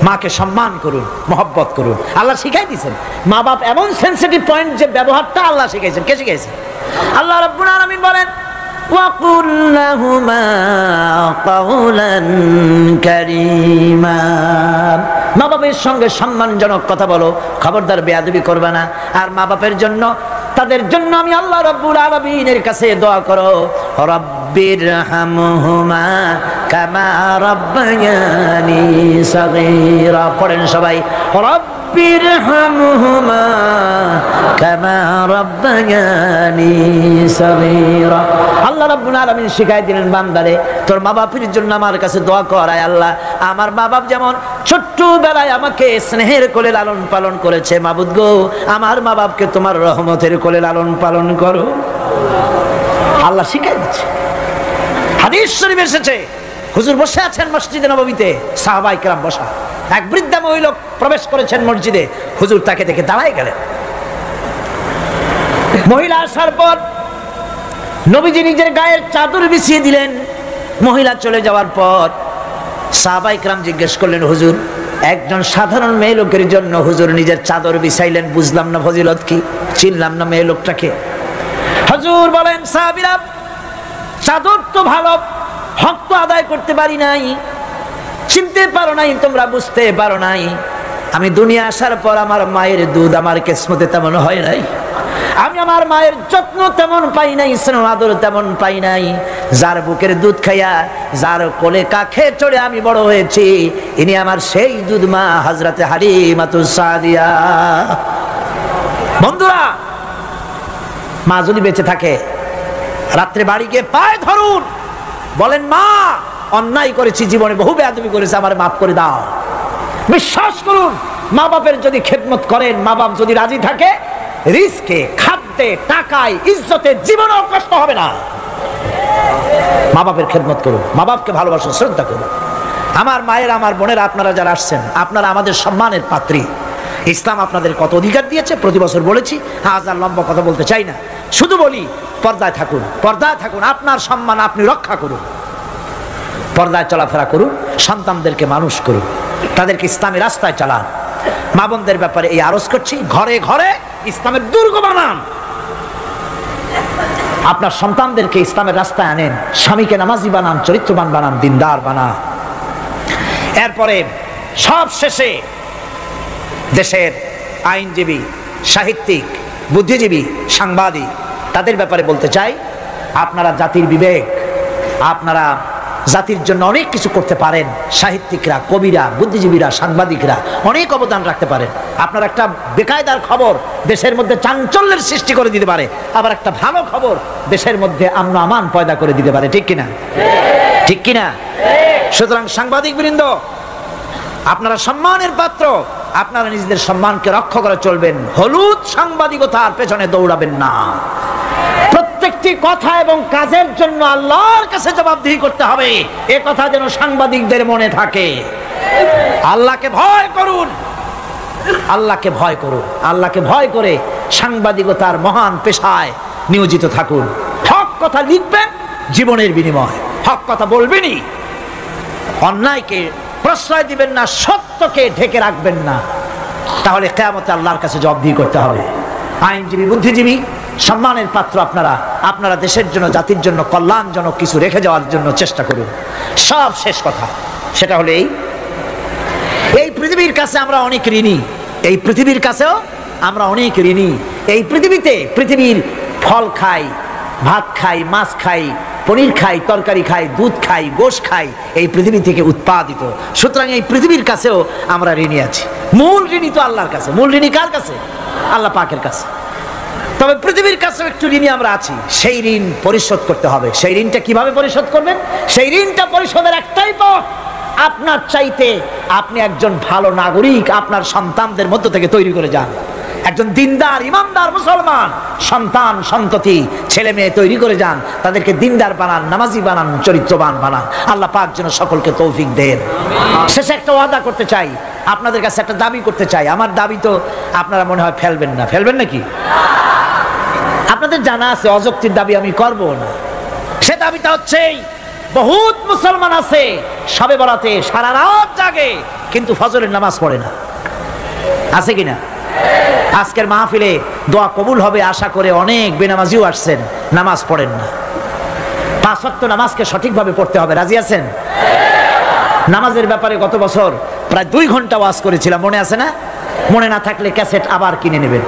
মাকে সম্মান করুন, মহব্বত করুন। আল্লাহ শিখাই দিয়েছেন। মা বাপ এমন সেনসিটিভ পয়েন্ট যে ব্যবহারটা আল্লাহ শিখাইছেন। কে শিখাইছেন? আল্লাহ রাব্বুল আলামিন বলেন, وَقُلْ لَهُمَا قَوْلًا كَرِيمًا। মা বাপের সঙ্গে সম্মানজনক কথা বলো, খবরদার বেয়াদবি করবে না। আর মা বাপের জন্য, তাদের জন্য আমি আল্লাহ রাব্বুল আলামিনের কাছে দোয়া করো, রব্বিরহামহুমা কামা রাব্বায়ানি সাগীরা। পড়েন সবাই, রব্বিরহামহুমা কামা রাব্বায়ানি সাগীরা। আল্লাহ রাব্বুল আলামিন শিখাই দিলেন, বান্দারে তোর মা বাপের জন্য আমার কাছে দোয়া কর, আয় আল্লাহ আমার মা বাপ যেমন ছোট্টবেলায় আমাকে স্নেহের কোলে লালন পালন করেছে, মাবুদ গো আমার মা বাপকে তোমার রহমতের কোলে লালন পালন করো। আল্লাহ শিখাই দিচ্ছে। হাদিস শরীফে এসেছে, হুজুর বসে আছেন মসজিদে নববীতে, সাহাবায়ে কেরাম বসা। এক বৃদ্ধা মহিলা প্রবেশ করেছেন মসজিদে, হুজুর তাকে দেখে দাঁড়ায় গেলেন। মহিলা আসার পর নবীজি নিজের গায়ের চাদর বিছিয়ে দিলেন। মহিলা চলে যাওয়ার পর সাহাবায়ে কেরাম জিজ্ঞেস করলেন, হুজুর একজন সাধারণ মেয়ে লোকের জন্য হুজুর নিজের চাদর বিছাইলেন, বুঝলাম না ফজিলত কি, চিনলাম না মেয়ে লোকটাকে। হুজুর বলেন, সাহাবীরা চাদর তো ভালো, হক তো আদায় করতে পারি নাই, চিনতে পারো নাই, তোমরা বুঝতে পারো নাই। আমি দুনিয়া আসার পর আমার মায়ের দুধ আমার কিসমতে তেমন হয় নাই, আমি আমার মায়ের যত্ন তেমন পাই নাই, স্নেহ আদর তেমন পাই নাই। যার বুকের দুধ খাইয়া, যার কোলে কাখে চড়ে আমি বড় হয়েছি, ইনি আমার সেই দুধ মা হযরতে হালিমাতুস সাদিয়া। বন্ধুরা, মা যদি বেঁচে থাকে, রাত্রে বাড়ি গিয়ে পায়ে ধরুন, বলেন মা অন্যায় করেছি, জীবনে বহু বেয়াদবি করেছি, আমার মাফ করে দাও। বিশ্বাস করুন, মা বাপের যদি খেদমত করেন, মা বাপ যদি রাজি থাকে, রিজকে, খাদ্যে, টাকায়, ইজ্জতে জীবনেও কষ্ট হবে না। মা বাপের খেদমত করুন, মা বাপকে ভালোবাসুন, শ্রদ্ধা করুন। আমার মায়ের, আমার বোনের, আপনারা যারা আসছেন, আপনারা আমাদের সম্মানের পাত্রী। ইসলাম আপনাদের কত অধিকার দিয়েছে প্রতি বছর বলেছি, আজ আর লম্বা কথা বলতে চাই না, শুধু বলি পর্দায় থাকুন, পর্দায় থাকুন, আপনার সম্মান আপনি রক্ষা করুন, পর্দায় চলাফেরা করুন, সন্তানদেরকে মানুষ করুন, তাদেরকে ইসলামী রাস্তায় চালান। মা বোনদের ব্যাপারে এই আরজ করছি, ঘরে ঘরে ইসলামের দুর্গ বানান, আপনার সন্তানদেরকে ইসলামের রাস্তায় আনেন, স্বামীকে নামাজি বানান, চরিত্রবান বানান, দিনদার বানান। এরপরে সব শেষে দেশের আইনজীবী, সাহিত্যিক, বুদ্ধিজীবী, সাংবাদিক, তাদের ব্যাপারে বলতে চাই, আপনারা জাতির বিবেক, আপনারা জাতির জন্য অনেক কিছু করতে পারেন। সাহিত্যিকরা, কবিরা, বুদ্ধিজীবীরা, সাংবাদিকরা অনেক অবদান রাখতে পারেন। আপনার একটা বেকায়দার খবর দেশের মধ্যে চাঞ্চল্যের সৃষ্টি করে দিতে পারে, আবার একটা ভালো খবর দেশের মধ্যে আমন আমান পয়দা করে দিতে পারে। ঠিক কিনা? ঠিক কিনা? সুতরাং সাংবাদিক বৃন্দ, আপনারা সম্মানের পাত্র, আপনারা নিজেদের সম্মানকে রক্ষা করে চলবেন। হলুদ সাংবাদিকতার পেছনে দৌড়াবেন না। প্রত্যেকটি কথা এবং কাজের জন্য আল্লাহর কাছে জবাবদিহি করতে হবে, এ কথা যেন সাংবাদিকদের মনে থাকে। আল্লাহকে ভয় করুন, আল্লাহকে ভয় করুন, আল্লাহকে ভয় করে সাংবাদিকতার মহান পেশায় নিয়োজিত থাকুন। হক কথা লিখবেন, জীবনের বিনিময় হক কথা বলবেনই। অন্যায়কে প্রশ্রয় দিবেন না, সত্যকে ঢেকে রাখবেন না, তাহলে কিয়ামতে আল্লাহর কাছে জবাবদিহি করতে হবে। আইনজীবী, বুদ্ধিজীবী, সম্মানের পাত্র আপনারা, আপনারা দেশের জন্য, জাতির জন্য কল্যাণজনক কিছু রেখে যাওয়ার জন্য চেষ্টা করুন। সব শেষ কথা সেটা হলো এই পৃথিবীর কাছে আমরা অনেক ঋণী, এই পৃথিবীর কাছেও আমরা অনেক ঋণী। এই পৃথিবীতে পৃথিবীর ফল খাই, ভাত খাই, মাছ খাই, পনির খাই, তরকারি খাই, দুধ খাই, গোশ খাই, এই পৃথিবী থেকে উৎপাদিত। সুতরাং এই পৃথিবীর কাছেও আমরা ঋণী আছি। মূল ঋণী তো আল্লাহর কাছে। মূল ঋণী কার কাছে? আল্লাহ পাকের কাছে। তবে পৃথিবীর কাছেও একটু ঋণী আমরা আছি, সেই ঋণ পরিশোধ করতে হবে। সেই ঋণটা কিভাবে পরিশোধ করবেন? সেই ঋণটা পরিশোধের একটাই পথ, আপনার চাইতে আপনি একজন ভালো নাগরিক আপনার সন্তানদের মধ্য থেকে তৈরি করে যান। একজন দিনদার, ইমানদার মুসলমান সন্তান, সন্ততি, ছেলে মেয়ে তৈরি করে যান। তাদেরকে দিনদার বানান, নামাজি বানান, চরিত্রবান বানান। আল্লাহ পাক যেন সকলকে তৌফিক দেন। শেষে একটা ওয়াদা করতে চাই, আপনাদের কাছে একটা দাবি করতে চাই। আমার দাবি তো আপনারা মনে হয় ফেলবেন না, ফেলবেন নাকি? আপনাদের জানা আছে অযৌক্তিক দাবি আমি করব না। সে দাবিটা হচ্ছে, বহুত মুসলমান আছে শবে বরাতে সারা রাত জাগে কিন্তু ফজরের নামাজ পড়ে না। আছে কিনা? আজকের মাহফিলে দোয়া কবুল হবে আশা করে অনেক বেনামাজিও আসছেন, নামাজ পড়েন না। 5 ওয়াক্ত নামাজকে সঠিকভাবে পড়তে হবে, রাজি আছেন? নামাজের ব্যাপারে গত বছর প্রায় 2 ঘন্টা ওয়াজ করেছিলাম, মনে আছে না? মনে না থাকলে ক্যাসেট আবার কিনে নেবেন,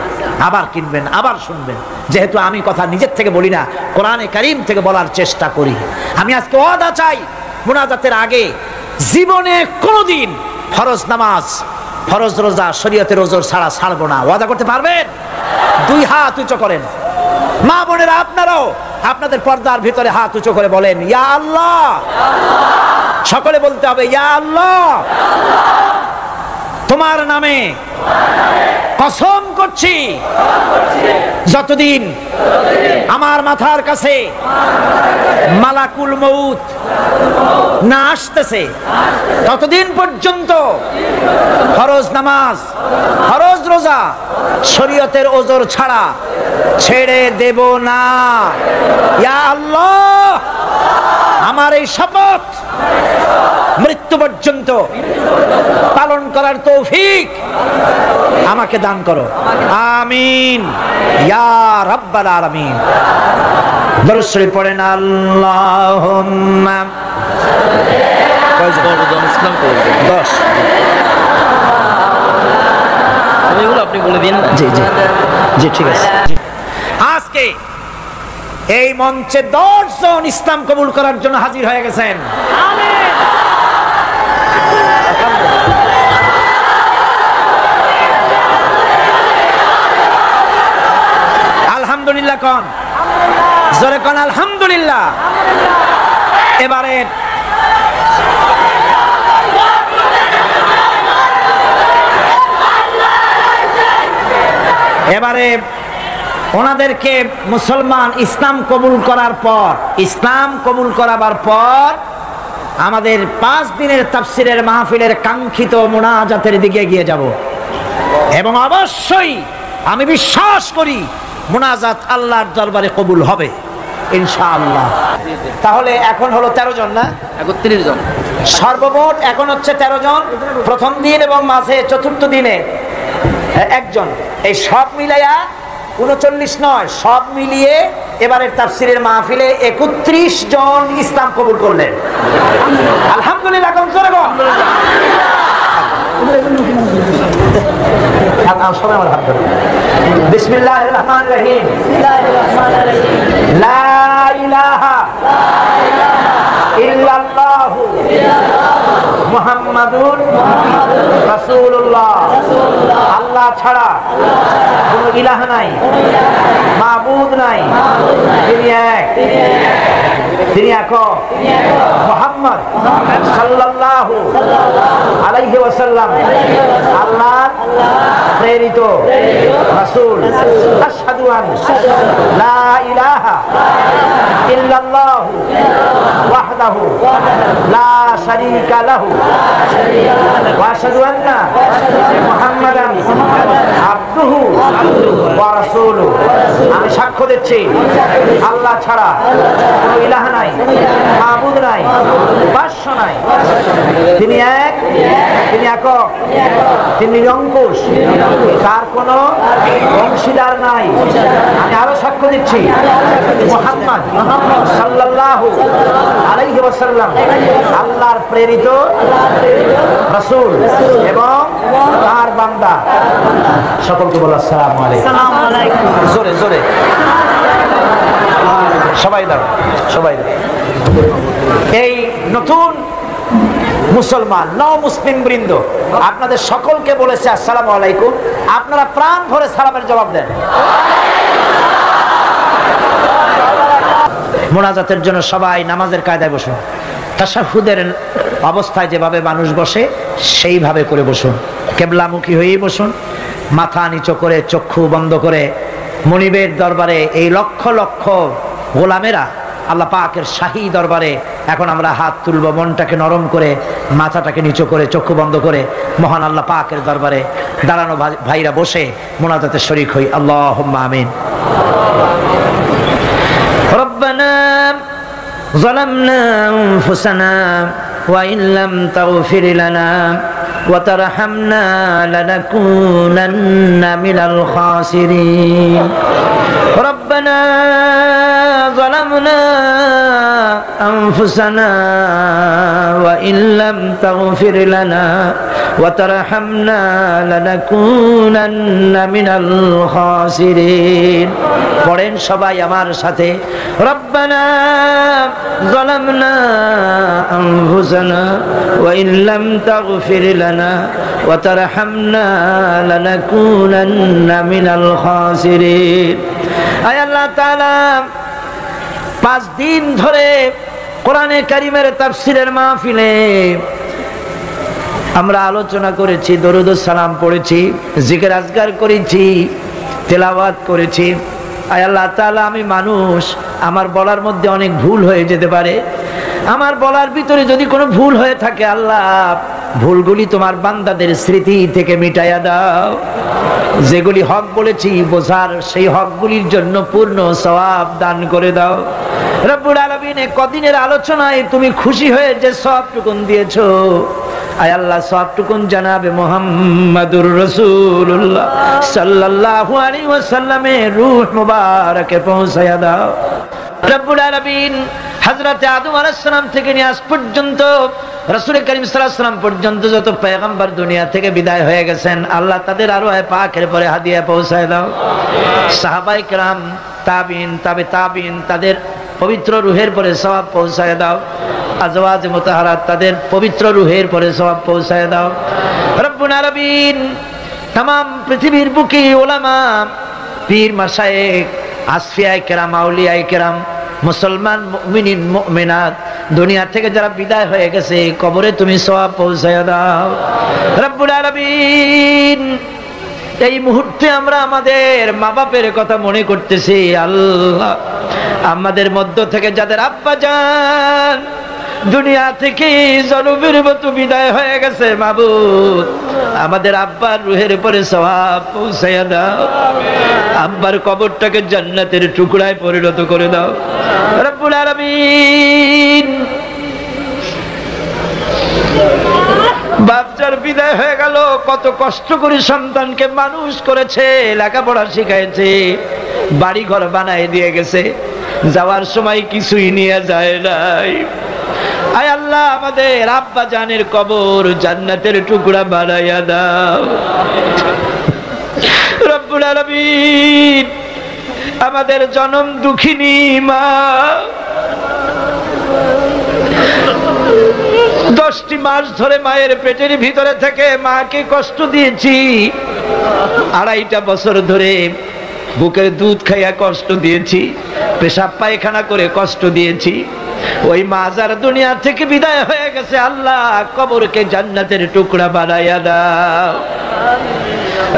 আবার কিনবেন, আবার শুনবেন। যেহেতু আমি কথা নিজের থেকে বলি না, কোরআনে কারীম থেকে বলার চেষ্টা করি। আমি আজকে ওয়াদা চাই, মুনাজাতের আগে জীবনে কোনোদিন ফরজ নামাজ, ফরজ রোজা, শরীয়তের ওজর ছাড়া ছাড়বো না। ওয়াদা করতে পারবেন? 2 হাত উঁচু করেন। মা বোনেরা আপনারাও আপনাদের পর্দার ভিতরে হাত উঁচু করে বলেন, ইয়া আল্লাহ। সকলে বলতে হবে, ইয়া আল্লাহ, তোমার নামে কসম করছি, যতদিন আমার মাথার কাছে মালাকুল মউত না আসতেছে ততদিন পর্যন্ত ফরজ নামাজ, ফরজ রোজা, শরীয়তের ওজর ছাড়া ছেড়ে দেব না। ইয়া আল্লাহ, আমার এই শপথ মৃত্যু পর্যন্ত পালন করার তৌফিক আমাকে দান করো। আমিন ইয়া রাব্বাল আলামিন। দরুদ শরীফ পড়েন। আল্লাহুম্মা 10 এগুলো আপনি বলে দিন। জি জি জি, ঠিক আছে। আজকে এই মঞ্চে 10 জন ইসলাম কবুল করার জন্য হাজির হয়ে গেছেন। আলহামদুলিল্লাহ কোন, জোরে কোন আলহামদুলিল্লাহ। এবারে ওনাদেরকে মুসলমান ইসলাম কবুল করার পর, ইসলাম কবুল করাবার পর আমাদের 5 দিনের তাফসিরের মাহফিলের কাঙ্ক্ষিত মুনাজাতের দিকে এগিয়ে যাব। এবং অবশ্যই আমি বিশ্বাস করি মুনাজাত আল্লাহর দরবারে কবুল হবে ইনশাআল্লাহ। তাহলে এখন হলো 13 জন না? 31 জন সর্বমোট এখন হচ্ছে 13 জন। প্রথম দিন এবং মাঝে চতুর্থ দিনে 1 জন। এই সব মিলাইয়া 39 নয়, সব মিলিয়ে এবারের তাফসিরের মাহফিলে 31 জন ইসলাম কবুল করলেন। আলহামদুলিল্লাহ। বিসমিল্লাহির রহমানির রহিম। লা ইলাহা ইল্লাল্লাহু মুহাম্মাদুর রাসূলুল্লাহ। আল্লাহ ছাড়া কোনো ইলাহ নাই, মাবুদ নাই, তিনি এক, তিনি একক। মুহাম্মদ সাল্লাল্লাহু আলাইহি ওয়াসাল্লাম আল্লাহর প্রেরিত রাসূল। আশহাদু আন লা ইলাহা ইল্লাল্লাহু ওয়াহদাহু লা শারীকা লাহু ওয়া আশহাদু আন্না মুহাম্মাদান আবদুহু ওয়া রাসূলুহু। আমি সাক্ষ্য দিচ্ছি আল্লাহ ছাড়া কোনো ইলাহ নাই, মাবুদ নাই, উপাস্য নাই, তিনি এক, তিনি একক, তিনি নিরঙ্কুশ, তার কোনো অংশীদার নাই। আমি আরো সাক্ষ্য দিচ্ছি মুহাম্মদ সাল্লাল্লাহু আলাইহি ওয়াসাল্লাম আল্লাহর প্রেরিত রাসূল এবং তার বান্দা। সকলকে বলো আসসালামু আলাইকুম। জোরে জোরে সবাই দাঁড়ান, সবাই দাঁড়ান। এই নতুন মুসলমান মুসলিম বৃন্দ আপনাদের সকলকে বলেছে আসসালামু আলাইকুম। আপনারা প্রাণ ভরে সালামের জবাব দেন। মোনাজাতের জন্য সবাই নামাজের কায়দায় বসুন। তাশাহুদের অবস্থায় যেভাবে মানুষ বসে সেইভাবে করে বসুন। কেবলামুখী হয়েই বসুন, মাথা নিচু করে, চক্ষু বন্ধ করে। মনিবের দরবারে এই লক্ষ লক্ষ গোলামেরা আল্লাহ পাকের শাহী দরবারে এখন আমরা হাত তুলব, মনটাকে নরম করে, মাথাটাকে নিচু করে, চক্ষু বন্ধ করে মহান আল্লাহ পাকের দরবারে দাঁড়ানো ভাইরা বসে মোনাজাতে শরীক হই। আল্লাহুম্মা আমিন। রব্বানা যালামনা আনফুসানা ওয়া ইন লাম তাগফির লানা ওয়া তারহামনা লানাকুনান্না মিনাল খাসিরিন। রব্বানা ظلمنا أنفسنا وإن لم تغفر لنا وترحمنا لنكونن من الخاسرين। পড়েন সবাই আমার সাথে, রব্বানা যালামনা আনফুসানা ওয়া ইন লাম তাগফির লানা ওয়া তারহামনা লানাকুনান্না মিনাল খাসিরিন। আয় আল্লাহ তাআলা 5 দিন ধরে কোরআনে কারীমের তাফসীরের মাহফিলে আমরা আলোচনা করেছি, দরুদ ও সালাম পড়েছি, জিকির আজকার করেছি, তেলাওয়াত করেছি। আয় আল্লাহ তাআলা, আমি মানুষ, আমার বলার মধ্যে অনেক ভুল হয়ে যেতে পারে। আমার বলার ভিতরে যদি কোনো ভুল হয়ে থাকে আল্লাহ, ভুলগুলি তোমার বান্দাদের স্মৃতি থেকে মিটাইয়া দাও। যেগুলি হক বলেছি বোঝার, সেই হকগুলির জন্য পূর্ণ সওয়াব দান করে দাও। রব্বুল আলামিন, কদিনের আলোচনায় তুমি খুশি হয়ে যে সওয়াবটুকুন দিয়েছো, আয় আল্লাহ সওয়াবটুকুন জানাবে মুহাম্মাদুর রাসূলুল্লাহ সাল্লাল্লাহু আলাইহি ওয়াসাল্লামের রূহ মুবারকে পৌঁছায়া দাও। রব্বুল আলামিন, হযরতে আদম আলাইহিস সালাম থেকে নিয়ে আজ পর্যন্ত রাসূল করিম সাল্লাল্লাহু আলাইহি ওয়াসাল্লাম পর্যন্ত যত পয়গম্বর দুনিয়া থেকে বিদায় হয়ে গেছেন, আল্লাহ তাদের আরওয়ায়ে পাকের পরে হাদিয়া পৌঁছায় দাও। সাহাবায়ে কেরাম, তাবিঈন, তাবিঈন, তাদের পবিত্র রূহের পরে সওয়াব পৌঁছায় দাও। আজওয়াজে মুতাহারাত, তাদের পবিত্র রূহের পরে সওয়াব পৌঁছায় দাও। রব্বুল আলামিন, तमाम পৃথিবীর বুকে উলামা, পীর, মাশায়েখ, আসফিয়ায়ে কেরাম, আউলিয়ায়ে কেরাম, মুসলমান মুমিনিন মুমিনাত দুনিয়া থেকে যারা বিদায় হয়ে গেছে, কবরে তুমি সওয়াব পৌঁছায়া দাও। রব্বুল আলামিন, এই মুহূর্তে আমরা আমাদের মা বাপের কথা মনে করতেছি। আল্লাহ, আমাদের মধ্য থেকে যাদের আব্বা জান দুনিয়া থেকে জনমের মতো বিদায় হয়ে গেছে, মাবুদ আমাদের আব্বার রূহের পরে সওয়াব পৌঁছায়া দাও। আব্বার কবরটাকে জান্নাতের টুকরায় পরিণত করে দাও। রব্বুল আলামিন, বাপ যার বিদায় হয়ে গেল, কত কষ্ট করে সন্তানকে মানুষ করেছে, লেখাপড়া শিখাইছে, বাড়ি ঘর বানায় দিয়ে গেছে, যাওয়ার সময় কিছুই নিয়ে যায় নাই। আয় আল্লাহ, আমাদের আব্বা জানের কবর জান্নাতের টুকরা বানাইয়া দাও। রব্বুল আলামিন, আমাদের জনম দুঃখিনী মা, 10টি মাস ধরে মায়ের পেটের ভিতরে থেকে মাকে কষ্ট দিয়েছি, 2.5 বছর ধরে বুকের দুধ খাইয়া কষ্ট দিয়েছি, পেশাব পায়খানা করে কষ্ট দিয়েছি। ওই মা যার দুনিয়া থেকে বিদায় হয়ে গেছে, আল্লাহ কবরকে জান্নাতের টুকরা বানাইয়া দাও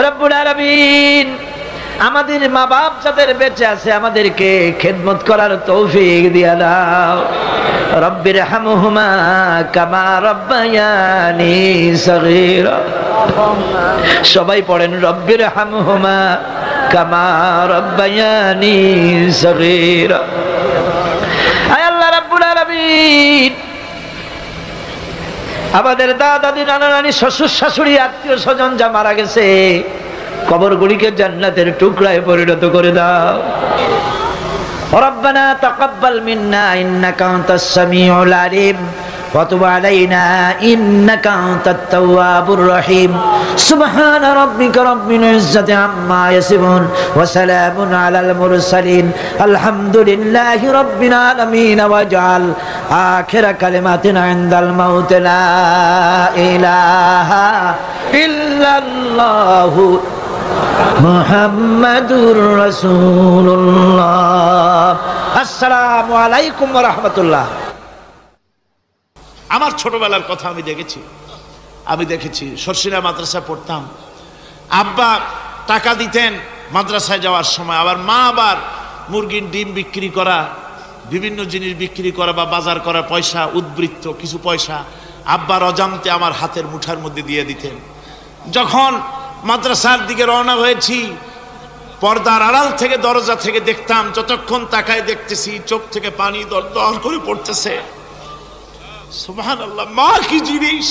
রব্বুল আলামিন। আমাদের মা বাপ যাদের বেঁচে আছে আমাদেরকে খেদমত করার তৌফিক দিয়া দাও। রব্বির হামহুমা কামা রব্বায়ানি সগীরা। সবাই পড়েন রব্বির হামহুমা কামা রব্বায়ানি সগীরা। আয় আল্লাহ রাব্বুল আলামিন, আমাদের দাদি নানা নানি শ্বশুর শাশুড়ি আত্মীয় স্বজন যা মারা গেছে কবরগুলিকে জান্নাতের টুকরায় পরিণত করে দাও। রব্বানা তাকাব্বাল মিন্না ইন্নাকা আনতাস সামিউল আলিম ওয়া তুব আলাইনা ইন্নাকা আনতাত তাওয়াবুর রহিম। সুবহানা রাব্বিকা রাব্বিল ইজ্জাতি আম্মা ইয়াসিফুন ওয়া সালামুন আলাল মুরসালিন আলহামদুলিল্লাহি রাব্বিল আলামিন। ওয়াজআল আখিরা কালিমাতিনা ইনদাল মাউত লা ইলাহা ইল্লাল্লাহু মুহাম্মাদুর রাসূলুল্লাহ। আসসালামু আলাইকুম ওয়া রাহমাতুল্লাহ। আমার ছোটবেলার কথা আমি দেখেছি সরসিনা মাদ্রাসায় পড়তাম। আব্বা টাকা দিতেন মাদ্রাসায় যাওয়ার সময়, আবার মা আবার মুরগির ডিম বিক্রি করা, বিভিন্ন জিনিস বিক্রি করা বা বাজার করা পয়সা, উদ্বৃত্ত কিছু পয়সা আব্বার অজান্তে আমার হাতের মুঠার মধ্যে দিয়ে দিতেন। যখন মাদ্রাসার দিকে রওনা হয়েছি, পর্দার আড়াল থেকে দরজা থেকে দেখতাম, যতক্ষণ তাকায় দেখতেছি চোখ থেকে পানি দর দর করে পড়তেছে। সুবহানাল্লাহ, মা কি জিনিস!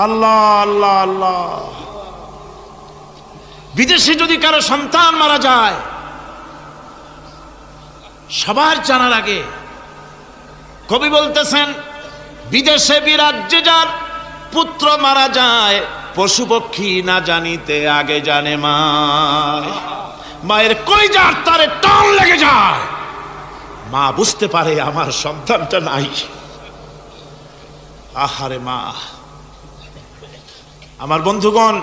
আল্লাহ আল্লাহ আল্লাহ। বিদেশে যদি কারো সন্তান মারা যায়, সবার জানার আগে কবি বলতেছেন, বিদেশে বিরাজ্যে যার পুত্র মারা যায়, পশু পক্ষী না জানিতে আগে জানে মা। মায়ের কলিজার তারে টান লেগে যায়, মা বুঝতে পারে আমার সন্তানটা নাই। আহারে মা! আমার বন্ধুগণ,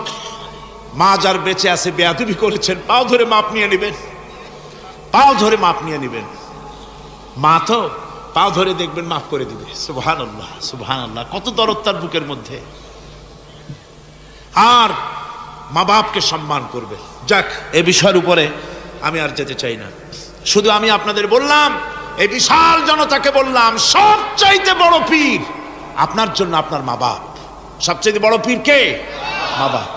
মা যার বেঁচে আছে বেয়াদবি করেছেন, পাও ধরে মাপ নিয়ে নেবেন, পাও ধরে মাপ নিয়ে নেবেন। মা তো পাও ধরে দেখবেন মাফ করে দিবে। সুবহানাল্লাহ সুবহানাল্লাহ, কত দরদ তার বুকের মধ্যে। আর মা বাপকে সম্মান করবে। যাক, এ বিষয়ের উপরে আমি আর যেতে চাই না। শুধু আমি আপনাদের বললাম, এই বিশাল জনতাকে বললাম, সবচাইতে বড় পীর আপনার জন্য আপনার মা বাপ। সবচাইতে বড় পীর কে? মা বাপ।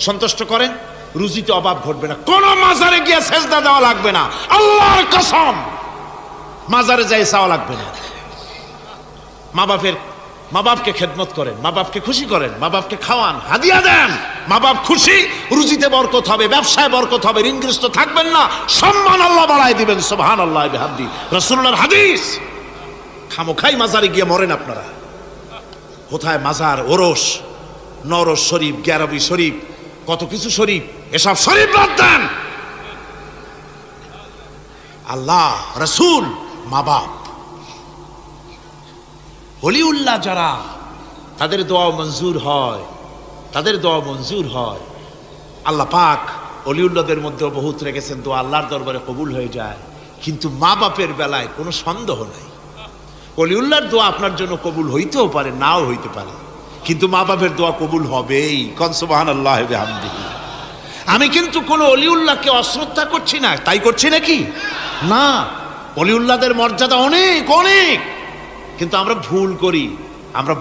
সন্তুষ্ট করেন, রুজিতে অভাব ঘটবে না। কোন মাজারে গিয়ে সেজদা দেওয়া লাগবে না, আল্লাহর কসম, মাজারে যাই চাওয়া লাগবে না। মা বাপকে খেদমত করেন, মা বাপকে খুশি করেন, মা বাপকে খাওয়ান, হাদিয়া দেন। মা বাপ খুশি, রুজিতে বরকত হবে, ব্যবসায় বরকত হবে, ঋণগ্রস্ত থাকবেন না, সম্মান আল্লাহ বাড়ায় দিবেন। সুবহানাল্লাহ বিহামদি। রাসূলুল্লাহর হাদিস। খামোখাই মাজারে গিয়ে মরেন আপনারা। কোথায় মাজার, ওরস, নরস শরীফ, গ্যারবি শরীফ, কত কিছু শরীফ, এসব শরীফ বাদ দেন। আল্লাহ, রাসূল, মা বাপ, ওলিউল্লাহ যারা, তাদের দোয়া মঞ্জুর হয়, তাদের দোয়া মঞ্জুর হয়। আল্লাহ পাক ওলিউল্লাহদের মধ্যেও বহুত রেখেছেন, দোয়া আল্লাহর দরবারে কবুল হয়ে যায়। কিন্তু মা বাপের বেলায় কোনো সন্দেহ নাই। ওলিউল্লাহর দোয়া আপনার জন্য কবুল হইতেও পারে, নাও হইতে পারে, কিন্তু মা বাপের দোয়া কবুল হবেই। কোন সুবহানাল্লাহ বিহামদিহি। আমি কিন্তু কোনো অলিউল্লাহকে অশ্রদ্ধা করছি না, তাই করছি নাকি? না, অলিউল্লাহদের মর্যাদা অনেক অনেক, কিন্তু আমরা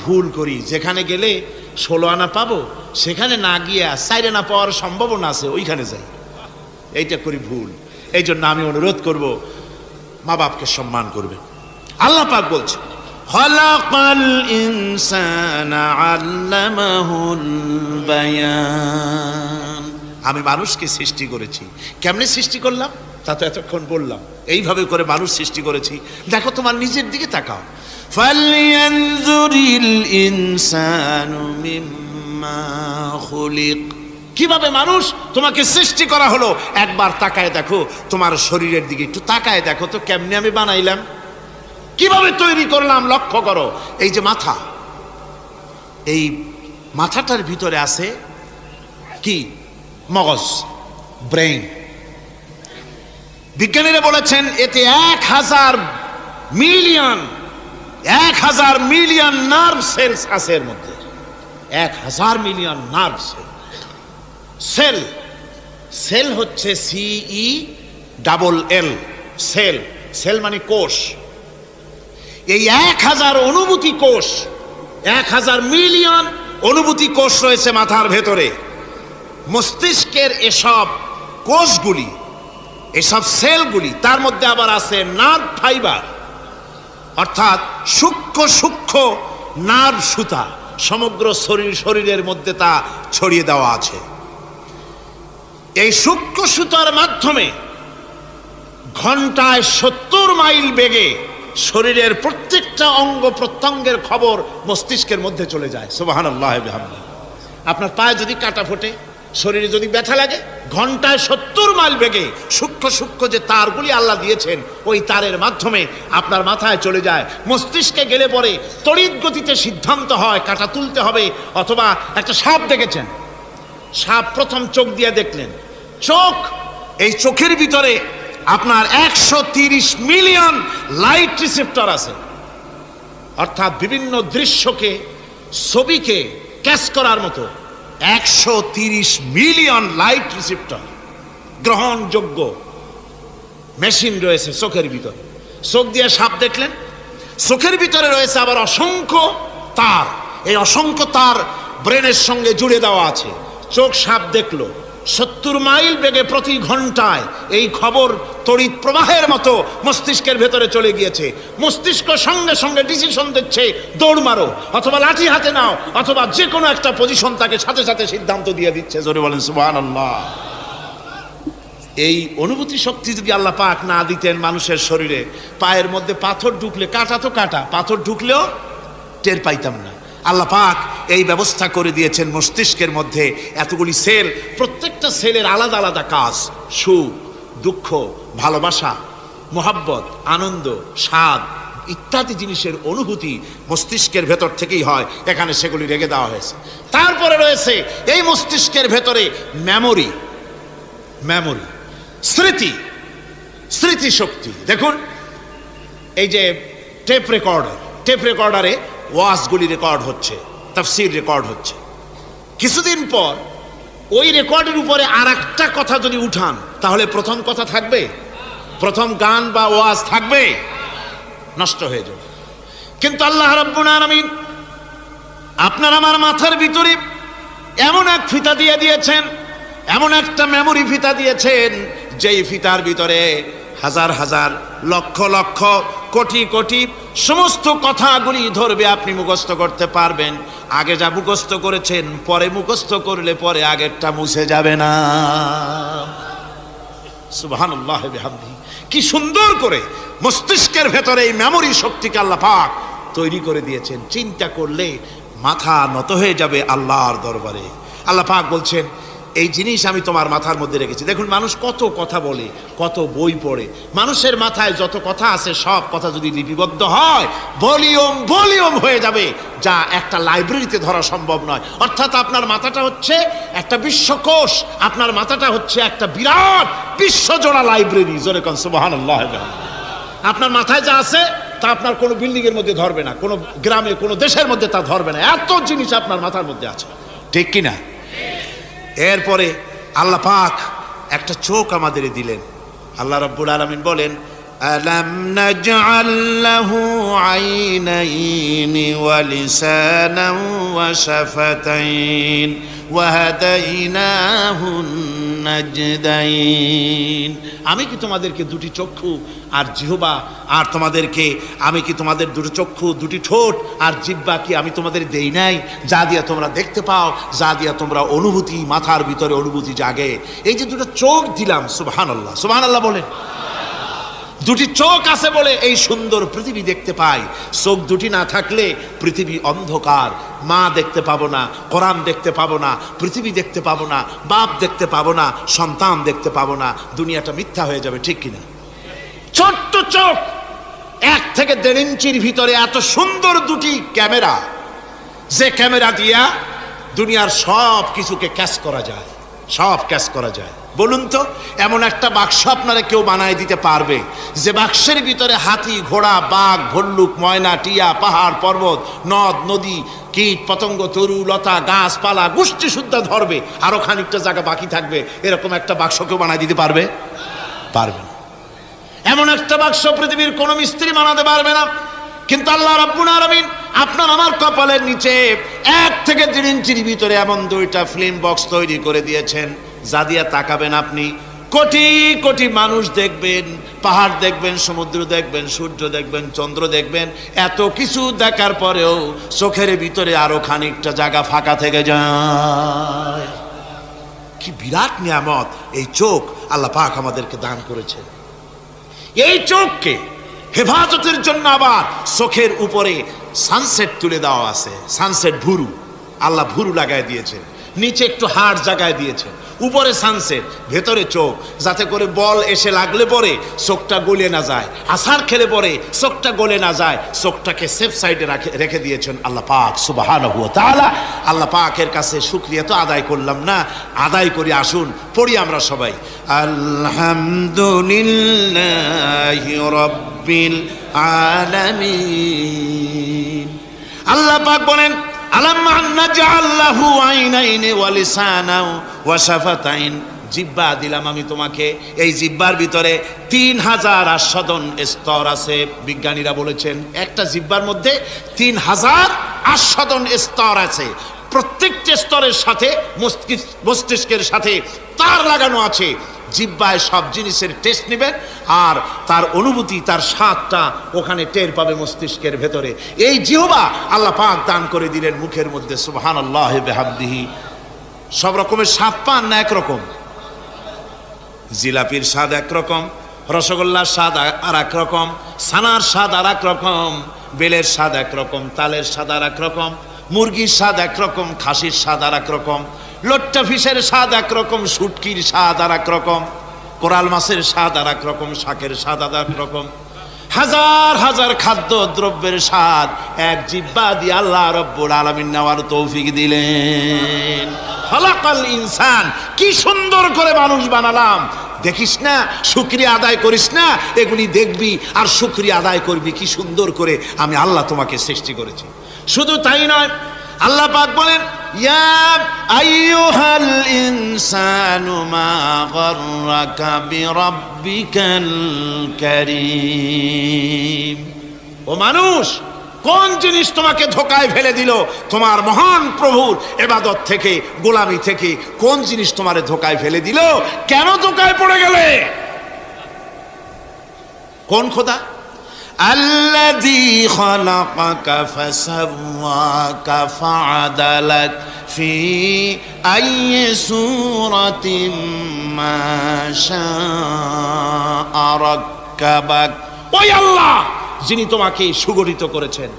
ভুল করি। যেখানে গেলে 16 আনা পাবো, সেখানে না গিয়ে 4 আনা পাওয়ার সম্ভাবনা আছে, ওইখানে যাই, এইটা করি ভুল। এই জন্য আমি অনুরোধ করব, মা বাপকে সম্মান করবে। আল্লাহ পাক বলছে, খালাকাল ইনসানা আল্লামাহুল বায়ান। আমি মানুষকে সৃষ্টি করেছি। কেমনে সৃষ্টি করলাম তা তো এতক্ষণ বললাম। এইভাবে করে মানুষ সৃষ্টি করেছি। দেখো, তোমার নিজের দিকে তাকাও। ফালইয়ানজুরিল ইনসানু মিম্মা খুলিক। কিভাবে মানুষ তোমাকে সৃষ্টি করা হলো, একবার তাকায় দেখো, তোমার শরীরের দিকে একটু তাকায় দেখো তো, কেমনে আমি বানাইলাম। কিভাবে তৈরি করলাম লক্ষ্য করো। এই যে মাথা, এই মাথাটার ভিতরে আছে কি? মগজ, ব্রেইন। বিজ্ঞানীরা বলেছেন এতে 1000 মিলিয়ন নার্ভ সেলস আছে এর মধ্যে। 1000 মিলিয়ন নার্ভ সেল। সেল হচ্ছে CELL, সেল। সেল মানে কোষ। এই 1000 অনুভূতি কোষ, 1000 মিলিয়ন অনুভূতি কোষ রয়েছে মাথার ভেতরে। মস্তিষ্কের এসব কোষগুলি, এসব সেলগুলি, তার মধ্যে আবার আছে নার্ভ ফাইবার, অর্থাৎ সূক্ষ্ম নার্ভ সুতা সমগ্র শরীরের মধ্যে তা ছড়িয়ে দেওয়া আছে। এই সূক্ষ্ম সুতার মাধ্যমে ঘন্টায় 70 মাইল বেগে শরীরের প্রত্যেকটা অঙ্গ প্রত্যঙ্গের খবর মস্তিষ্কের মধ্যে চলে যায়। সুবহানাল্লাহ বিহামদিহি। আপনার পায়ে যদি কাটা ফোটে, শরীরে যদি ব্যথা লাগে, ঘন্টায় 70 মাইল বেগে সূক্ষ্ম যে তারগুলি আল্লাহ দিয়েছেন, ওই তারের মাধ্যমে আপনার মাথায় চলে যায়। মস্তিষ্কে গেলে পরে তড়িৎ গতিতে সিদ্ধান্ত হয় কাটা তুলতে হবে, অথবা একটা সাপ দেখেছেন, সাপ প্রথম চোখ দিয়ে দেখলেন, চোখ, এই চোখের ভিতরে আপনার 130 মিলিয়ন লাইট রিসেপ্টর আছে, অর্থাৎ বিভিন্ন দৃশ্যকে, ছবিকে ক্যাচ করার মতো 130 মিলিয়ন লাইট রিসেপ্টর গ্রহণযোগ্য মেশিন রয়েছে চোখের ভিতরে। চোখ দিয়ে সাপ দেখলেন, চোখের ভিতরে রয়েছে আবার অসংখ্য তার। এই অসংখ্য তার ব্রেনের সঙ্গে জুড়ে দেওয়া আছে। চোখ সাপ দেখলো, 70 মাইল বেগে প্রতি ঘন্টায় এই খবর তড়িৎ প্রবাহের মতো মস্তিষ্কের ভেতরে চলে গিয়েছে। মস্তিষ্ক সঙ্গে সঙ্গে ডিসিশন দিচ্ছে, দৌড় মারো, অথবা লাঠি হাতে নাও, অথবা যে কোনো একটা পজিশন তাকে সাথে সাথে সিদ্ধান্ত দিয়ে দিচ্ছে। জোরে বলেন সুবহানাল্লাহ। এই অনুভূতি শক্তি যদি আল্লাহ পাক না দিতেন মানুষের শরীরে, পায়ের মধ্যে পাথর ঢুকলে, কাটা তো কাটা, পাথর ঢুকলেও টের পাইতাম না। আল্লাহ পাক এই ব্যবস্থা করে দিয়েছেন মস্তিষ্কের মধ্যে এতগুলি সেল, প্রত্যেকটা সেলের আলাদা আলাদা কাজ। সুখ, দুঃখ, ভালোবাসা, মোহাব্বত, আনন্দ, স্বাদ ইত্যাদি জিনিসের অনুভূতি মস্তিষ্কের ভেতর থেকেই হয়। এখানে সেগুলি রেখে দেওয়া হয়েছে। তারপরে রয়েছে এই মস্তিষ্কের ভেতরে মেমোরি, স্মৃতি শক্তি। দেখুন, এই যে টেপ রেকর্ডারে ওয়াজগুলি রেকর্ড হচ্ছে, তাফসীর রেকর্ড হচ্ছে। কিছুদিন পর ওই রেকর্ডের উপরে আর একটা কথা যদি উঠান, তাহলে প্রথম কথা থাকবে? প্রথম গান বা ওয়াজ থাকবে? নষ্ট হয়ে যাবে। কিন্তু আল্লাহ রাব্বুল আলামিন আপনার আমার মাথার ভিতরে এমন এক ফিতা দিয়ে দিয়েছেন, এমন একটা মেমোরি ফিতা দিয়েছেন, যেই ফিতার ভিতরে হাজার হাজার, লক্ষ লক্ষ, কোটি কোটি সমস্ত কথাগুলি ধরবে, আপনি মুখস্থ করতে পারবেন। আগে যা মুখস্থ করেছেন, পরে মুখস্থ করলে পরে আগেরটা মুছে যাবে না। সুবহানাল্লাহ বিহামদিহি। কি সুন্দর করে মস্তিষ্কের ভেতরে এই মেমোরি শক্তিকে আল্লাহ পাক তৈরি করে দিয়েছেন। চিন্তা করলে মাথা নত হয়ে যাবে আল্লাহর দরবারে। আল্লাহ পাক বলছেন, এই জিনিস আমি তোমার মাথার মধ্যে রেখেছি। দেখুন, মানুষ কত কথা বলে, কত বই পড়ে। মানুষের মাথায় যত কথা আছে, সব কথা যদি লিপিবদ্ধ হয়, ভলিউম হয়ে যাবে, যা একটা লাইব্রেরিতে ধরা সম্ভব নয়। অর্থাৎ আপনার মাথাটা হচ্ছে একটা বিশ্বকোষ, আপনার মাথাটা হচ্ছে একটা বিরাট বিশ্বজোড়া লাইব্রেরি। জোরে কোন সুবহানাল্লাহ। আপনার মাথায় যা আছে তা আপনার কোনো বিল্ডিং এর মধ্যে ধরবে না, কোনো গ্রামে, কোনো দেশের মধ্যে তা ধরবে না। এত জিনিস আপনার মাথার মধ্যে আছে, ঠিক কিনা? এরপরে আল্লাহ পাক একটা চোখ আমাদের দিলেন। আল্লাহ রাব্বুল আলামিন বলেন, আলাম নাজআল লাহু আইনাইনি ওয়া লিসানান ওয়া শাফাতাইন ওয়া হাদাইনাহুন নাজদাইন। আমি কি তোমাদেরকে দুটি চক্ষু আর জিহ্বা, আর তোমাদেরকে আমি কি তোমাদের দুটি চক্ষু, দুটি ঠোঁট আর জিহ্বা কি আমি তোমাদের দেই নাই, যা দিয়া তোমরা দেখতে পাও, যা দিয়া তোমরা অনুভূতি, মাথার ভিতরে অনুভূতি জাগে। এই যে দুটো চোখ দিলাম, সুবহানাল্লাহ, সুবহানাল্লাহ বলেন। দুটি চোখ আছে বলে এই সুন্দর পৃথিবী দেখতে পাই। চোখ দুটি না থাকলে পৃথিবী অন্ধকার। মা দেখতে পাবো না, কোরআন দেখতে পাবো না, পৃথিবী দেখতে পাবো না, বাপ দেখতে পাবো না, সন্তান দেখতে পাবো না, দুনিয়াটা মিথ্যা হয়ে যাবে, ঠিক কিনা? ছোট্ট চোখ, 1 থেকে 1.5 ইঞ্চির ভিতরে এত সুন্দর দুটি ক্যামেরা, যে ক্যামেরা দিয়া দুনিয়ার সব কিছুকে ক্যাচ করা যায়, সব ক্যাচ করা যায়। বলুন তো, এমন একটা বাক্স আপনারা কেউ বানায় দিতে পারবে যে বাক্সের ভিতরে হাতি, ঘোড়া, বাঘ, ভল্লুক, ময়না, টিয়া, পাহাড়, পর্বত, নদ, নদী, কীট, পতঙ্গ, তরু, লতা, গাছপালা, গোষ্ঠী শুদ্ধা ধরবে, আরো খানিকটা জায়গা বাকি থাকবে, এরকম একটা বাক্স কেউ বানায় দিতে পারবে? পারবে না। এমন একটা বাক্স পৃথিবীর কোনো মিস্ত্রি বানাতে পারবে না। কিন্তু আল্লাহ রাব্বুল আলামিন আপনার আমার কপালের নিচে 1 থেকে 1.5 ইঞ্চির ভিতরে এমন 2টা ফিল্ম বক্স তৈরি করে দিয়েছেন, যা দিয়ে তাকাবেন আপনি কোটি কোটি মানুষ দেখবেন, পাহাড় দেখবেন, সমুদ্র দেখবেন, সূর্য দেখবেন, চন্দ্র দেখবেন। এত কিছু দেখার পরেও চোখের ভিতরে আরো খানিকটা জায়গা ফাঁকা থেকে যায়। কি বিরাট নিয়ামত এই চোখ আল্লাহ পাক আমাদেরকে দান করেছেন। এই চোখকে হেফাজতের জন্য আবার চোখের উপরে সানসেট তুলে দেওয়া আছে, সানসেট ভুরু, আল্লাহ ভুরু লাগায় দিয়েছেন, নিচে একটু হাড় জায়গায় দিয়েছেন, উপরে সানসেট, ভেতরে চোখ, যাতে করে বল এসে লাগলে পরে চোখটা গলে না যায়, আছার খেলে পরে চোখটা গলে না যায়, চোখটাকে সেফ সাইডে রেখে দিয়েছেন আল্লাহ পাক সুবহানাহু ওয়া তাআলা। আল্লাহ পাকের কাছে শুকরিয়া তো আদায় করলাম না, আদায় করি। আসুন পড়ি আমরা সবাই, আলহামদুলিল্লাহি রাব্বিল আলামিন। আল্লাহ পাক বলেন, আলাম নাজআল লাহু আইনাইনি ওয়া লিসানাও ওয়া শাফাতাইন। জিহ্বা দিলাম আমি তোমাকে, এই জিহ্বার ভিতরে 3000 আস্বাদন স্তর আছে। বিজ্ঞানীরা বলেছেন একটা জিহ্বার মধ্যে 3000 আস্বাদন স্তর আছে। প্রত্যেকটা স্তরের সাথে মস্তিষ্কের সাথে তার লাগানো আছে। জিহ্বায় সব জিনিসের টেস্ট নেবেন, আর তার অনুভূতি, তার স্বাদটা ওখানে টের পাবে মস্তিষ্কের ভেতরে। এই জিহ্বা আল্লাহ পাক দান করে দিলেন মুখের মধ্যে। সুবহানাল্লাহি বিহামদিহি। সব রকমের স্বাদ পান না একরকম? জিলাপির স্বাদ একরকম, রসগোল্লার স্বাদ আর এক রকম, ছানার স্বাদ আর এক রকম, বেলের স্বাদ একরকম, তালের স্বাদ আর এক রকম, মুরগির স্বাদ একরকম, খাসির স্বাদ আর এক রকম, লট্টা ফিশের স্বাদ একরকম, শুটকির স্বাদ আর এক রকম, কোরাল মাছের স্বাদ আর এক রকম, শাকের স্বাদ আর এক রকম। হাজার হাজার খাদ্য দ্রব্যের স্বাদ এক জিহ্বা দিয়ে আল্লাহ রাব্বুল আলামিন নেওয়ার তৌফিক দিলেন। খালাকাল ইনসান, কি সুন্দর করে মানুষ বানালাম। দেখিস না, শুকরিয়া আদায় করিস না, এগুলি দেখবি আর শুকরিয়া আদায় করবি কি সুন্দর করে আমি আল্লাহ তোমাকে সৃষ্টি করেছি। শুধু তাই নয়, আল্লাহ পাক বলেন, ইয়া আইয়ুহাল ইনসানু মা গাররাকা বিরাব্বিকাল কারীম। ও মানুষ, কোন জিনিস তোমাকে ধোকায় ফেলে দিল? তোমার মহান প্রভুর ইবাদত থেকে, গোলামি থেকে কোন জিনিস তোমারে ধোকায় ফেলে দিল? কেন ধোকায় পড়ে গেলে? কোন খোদা? আল্লাযী খালাকাকা ফাসাওয়াকা ফাআদালাক ফি আইয়ি সূরাতিন মা শাআ রাক্কাবাক। ওই আল্লাহ যিনি তোমাকে সুগঠিত করেছেন,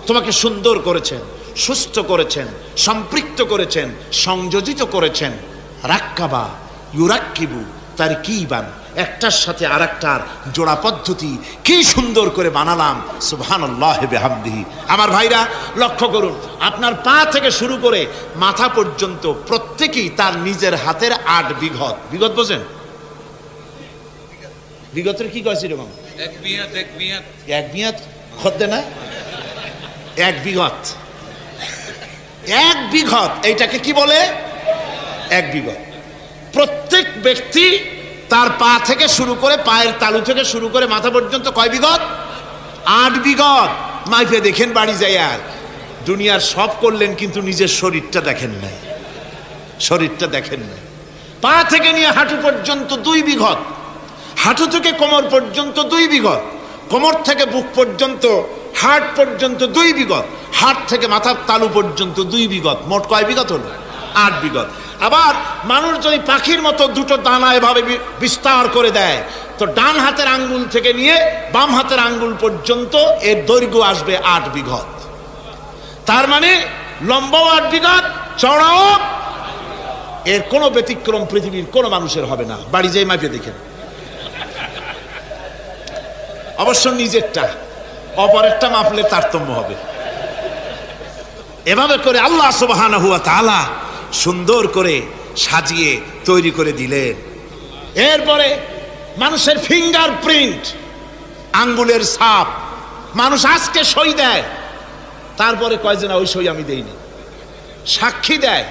তোমাকে সুন্দর করেছেন, সুস্থ করেছেন, সম্পৃক্ত করেছেন, সংযোজিত করেছেন। রাক্কাবা ইউরাক্কিবু তারকিবান, একটার সাথে আরেকটার জোড়া পদ্ধতি কি সুন্দর করে বানালাম। সুবহানাল্লাহি বিহামদিহি। আমার ভাইরা লক্ষ্য করুন, আপনার পা থেকে শুরু করে মাথা পর্যন্ত প্রত্যেকেই তার নিজের হাতের 8 বিঘত। বিঘত বোঝেন? বিঘতের কি কয়েছি এরকম? এক বিঘত খদ্দে না, 1 বিঘত। 1 বিঘত এইটাকে কি বলে? 1 বিঘত। প্রত্যেক ব্যক্তি তার পা থেকে শুরু করে, পায়ের তালু থেকে শুরু করে মাথা পর্যন্ত কয় বিঘত? 8 বিঘত। মাইফে দেখেন বাড়ি যায়। আর দুনিয়ার সব করলেন কিন্তু নিজের শরীরটা দেখেন নাই, শরীরটা দেখেন নাই। পা থেকে নিয়ে হাঁটু পর্যন্ত 2 বিঘত, হাঁটু থেকে কোমর পর্যন্ত 2 বিঘত, কোমর থেকে বুক পর্যন্ত, হাড় পর্যন্ত 2 বিঘত, হাড় থেকে মাথার তালু পর্যন্ত 2 বিঘত। মোট কয় বিঘত হলো? 8 বিঘত। আবার মানুষ যদি পাখির মতো 2টো দানা এভাবে বিস্তার করে দেয়, তো ডান হাতের আঙ্গুল থেকে নিয়ে বাম হাতের আঙ্গুল পর্যন্ত এর দৈর্ঘ্য আসবে 8 বিঘত। তার মানে লম্বাও 8 বিঘত, চওড়াও। এর কোনো ব্যতিক্রম পৃথিবীর কোনো মানুষের হবে না। বাড়ি যেয়ে মাপে দেখেন, অবশ্য নিজেরটা অপরেরটা মাপলে তারতম্য হবে। এভাবে করে আল্লাহ সুবহানাহু ওয়া তাআলা সুন্দর করে সাজিয়ে তৈরি করে দিলেন। এরপরে মানুষের ফিঙ্গার প্রিন্ট, আঙ্গুলের ছাপ, মানুষ আজকে সই দেয়, তারপরে কয় যে না ওই সই আমি দেইনি, সাক্ষী দেয়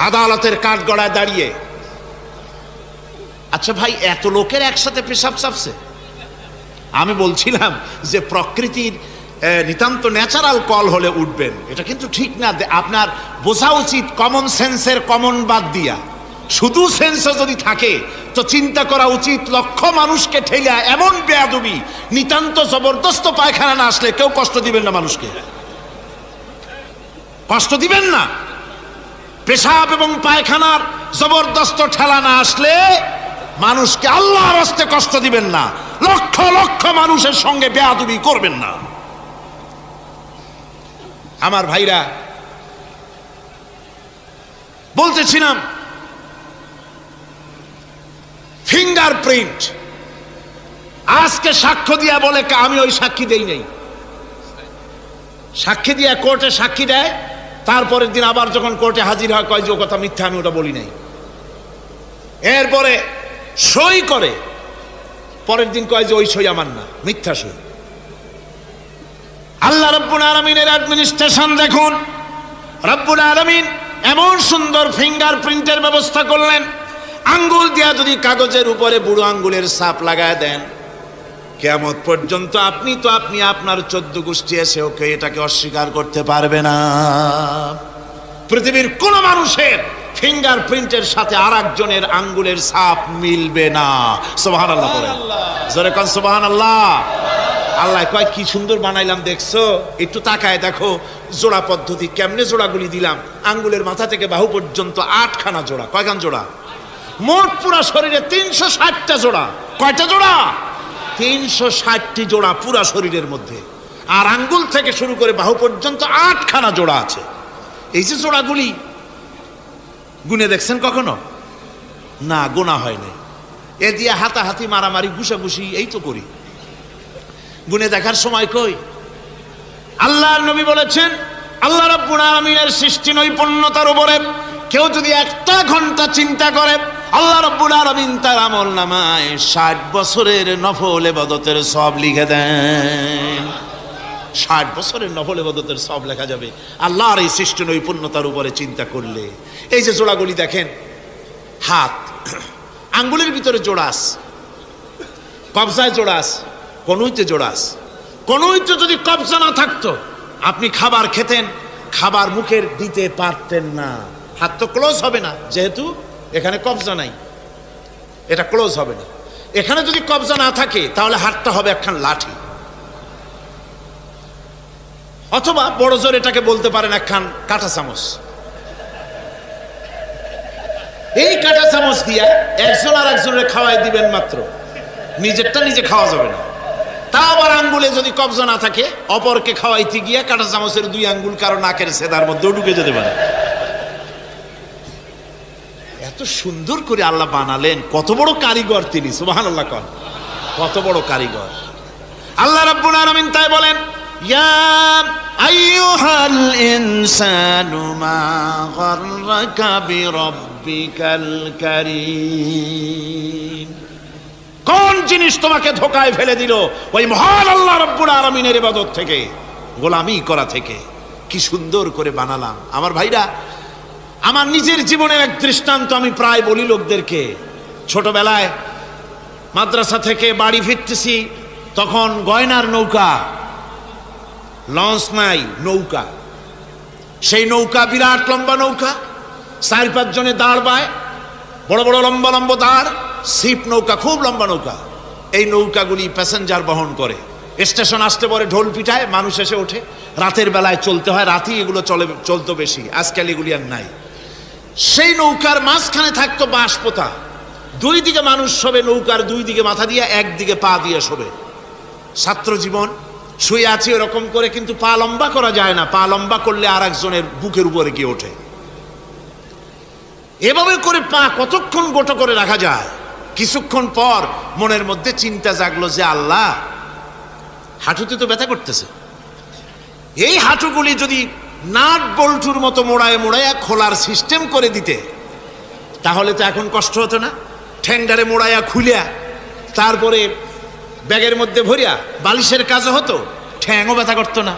আদালতের কাঠগড়ায় দাঁড়িয়ে। আচ্ছা ভাই, এত লোকের একসাথে পেশাব চাপছে। আমি বলছিলাম যে প্রকৃতির নিতান্ত ন্যাচারাল কল হলে উঠবেন, এটা কিন্তু ঠিক না। আপনার বোঝা উচিত কমন সেন্সের কমন বাদ দিয়া, শুধু সেন্সও যদি থাকে তো চিন্তা করা উচিত লক্ষ মানুষকে ঠেলা এমন বেয়াদবি, নিতান্ত জবরদস্ত পায়খানা না আসলে কেউ কষ্ট দিবেন না, মানুষকে কষ্ট দিবেন না। পেশাব এবং পায়খানার জবরদস্ত ঠেলা না আসলে মানুষকে আল্লাহর রাস্তে কষ্ট দিবেন না, লক্ষ লক্ষ মানুষের সঙ্গে বেয়াদবি করবেন না। আমার ভাইরা, বলতেছিলাম ফিঙ্গারপ্রিন্ট। আজকে সাক্ষ্য দিয়া বলে আমি ওই সাক্ষী দেই নাই, সাক্ষী দিয়া কোর্টে সাক্ষী দেয়, তারপরের দিন আবার যখন কোর্টে হাজির হয় কয় যে ও কথা মিথ্যা, আমি ওটা বলি নাই। এরপরে সই করে, পরের দিন কয় যে ওই সই আমার না, মিথ্যা সই। আল্লাহ রাব্বুল আলামিনের অ্যাডমিনিস্ট্রেশন দেখুন। রাব্বুল আলামিন এমন সুন্দর ফিঙ্গারপ্রিন্টের ব্যবস্থা করলেন, আঙ্গুল দিয়া যদি কাগজের উপরে বুড়ো আঙ্গুলের ছাপ লাগায় দেন, কিয়ামত পর্যন্ত আপনি আপনার 14 গোষ্ঠী এসে ওকে এটাকে অস্বীকার করতে পারবে না। পৃথিবীর কোন মানুষের ফিঙ্গারপ্রিন্টের সাথে আরেকজনের আঙ্গুলের ছাপ মিলবে না। সুবহানাল্লাহ বলেন, জোরে কোন সুবহানাল্লাহ। আল্লাহ কয় কি সুন্দর বানাইলাম দেখছো, একটু তাকায় দেখো জোড়া পদ্ধতি কেমনে জোড়াগুলি দিলাম। আঙ্গুলের মাথা থেকে বাহু পর্যন্ত 8খানা জোড়া। কয়খান জোড়া? মোট পুরা শরীরে 360টা জোড়া। কয়টা জোড়া? 360টি জোড়া পুরা শরীরের মধ্যে। আর আঙ্গুল থেকে শুরু করে বাহু পর্যন্ত 8খানা জোড়া আছে। এই যে জোড়াগুলি গুনে দেখছেন কখনো? না, গোনা হয় নাই। এ দিয়ে হাতাহাতি, মারামারি, ঘুষাঘুষি এই তো করি, গুনে দেখার সময় কই? আল্লাহর নবী বলেছেন, আল্লাহ রাব্বুল আলামিনের সৃষ্টি নৈপুণ্যতার উপরে কেউ যদি 1টা ঘন্টা চিন্তা করে, আল্লাহ রাব্বুল আলামিন তার আমলনামায় 60 বছরের নফল ইবাদতের সওয়াব লিখে দেন। 60 বছরের নফল ইবাদতের সওয়াব লেখা যাবে আল্লাহর এই সৃষ্টি নৈপুণ্যতার উপরে চিন্তা করলে। এই যে জোড়াগুলি দেখেন, হাত আঙ্গুলের ভিতরে জোড়াস, কবজায় জোড়াস, কনুইতে জোড়াস। কনুইতে যদি কবজা না থাকতো, আপনি খাবার খেতেন, খাবার মুখের দিতে পারতেন না, হাত তো ক্লোজ হবে না, যেহেতু এখানে কবজা নাই, এটা ক্লোজ হবে না। এখানে যদি কবজা না থাকে তাহলে হাতটা হবে একখান লাঠি, অথবা বড় জোর এটাকে বলতে পারেন একখান কাঁটা চামচ। এই কাঁটা চামচ দিয়া একজন আর একজনের খাওয়াই দিবেন মাত্র, নিজেরটা নিজে খাওয়া যাবে না। তা আবার আঙ্গুলে যদি কবজা না থাকে, অপরকে খাওয়াইতে গিয়া কাঁটা চামচের 2 আঙ্গুল কারো নাকের সেদার মধ্যেও ঢুকে যেতে পারে। এত সুন্দর করে আল্লাহ বানালেন, কত বড় কারিগর তিনি, সুবহানাল্লাহ কোন, কত বড় কারিগর আল্লাহ রাব্বুল আলামিন। তাই বলেন, ইয়া আইয়ুহাল ইনসানু মা গাররাকা বিরাব্বিকাল কারীম। কোন জিনিস তোমাকে ধোকায় ফেলে দিল? ওই মহান আল্লাহ রাব্বুল আলামিনের ইবাদত থেকে, গোলামি করা থেকে। কি সুন্দর করে বানালাম। আমার ভাইরা, আমার নিজের জীবনের এক দৃষ্টান্ত আমি প্রায় বলি লোকদেরকে। ছোটবেলায় মাদ্রাসা থেকে বাড়ি ফিরতেছি, তখন গয়নার নৌকা, লঞ্চ নাই, নৌকা। সেই নৌকা বিরাট লম্বা নৌকা, 4-5 জনে দাঁড় বায়, বড় বড় লম্বা লম্বা দাঁড়, সিপ নৌকা, খুব লম্বা নৌকা। এই নৌকাগুলি প্যাসেঞ্জার বহন করে। স্টেশন আসতে পরে ঢোল পিটায়, মানুষ এসে ওঠে। রাতের বেলায় চলতে হয়, রাতেই এগুলো চলতো বেশি, আজকাল এগুলি আর নাই। সেই নৌকার মাঝখানে থাকতো বাঁশ পোতা, 2 দিকে মানুষ শোবে, নৌকার 2 দিকে মাথা দিয়ে, 1 দিকে পা দিয়ে শোবে। ছাত্র জীবন, শুয়ে আছি এরকম করে, কিন্তু পা লম্বা করা যায় না, পা লম্বা করলে আর একজনের বুকের উপরে গিয়ে ওঠে। এভাবে করে পা কতক্ষণ গোটো করে রাখা যায়? কিছুক্ষণ পর মনের মধ্যে চিন্তা জাগলো যে আল্লাহ, হাঁটুতে তো ব্যথা করতেছে। এই হাঁটুগুলি যদি নাট বল্টুর মতো মোড়ায় মোড়ায় খোলার সিস্টেম করে দিতে, তাহলে তো এখন কষ্ট হতো না। ঠ্যাংডারে মোড়াইয়া খুলিয়া তারপরে ব্যাগের মধ্যে ভরিয়া বালিশের কাজও হতো, ঠ্যাংও ব্যথা করতো না।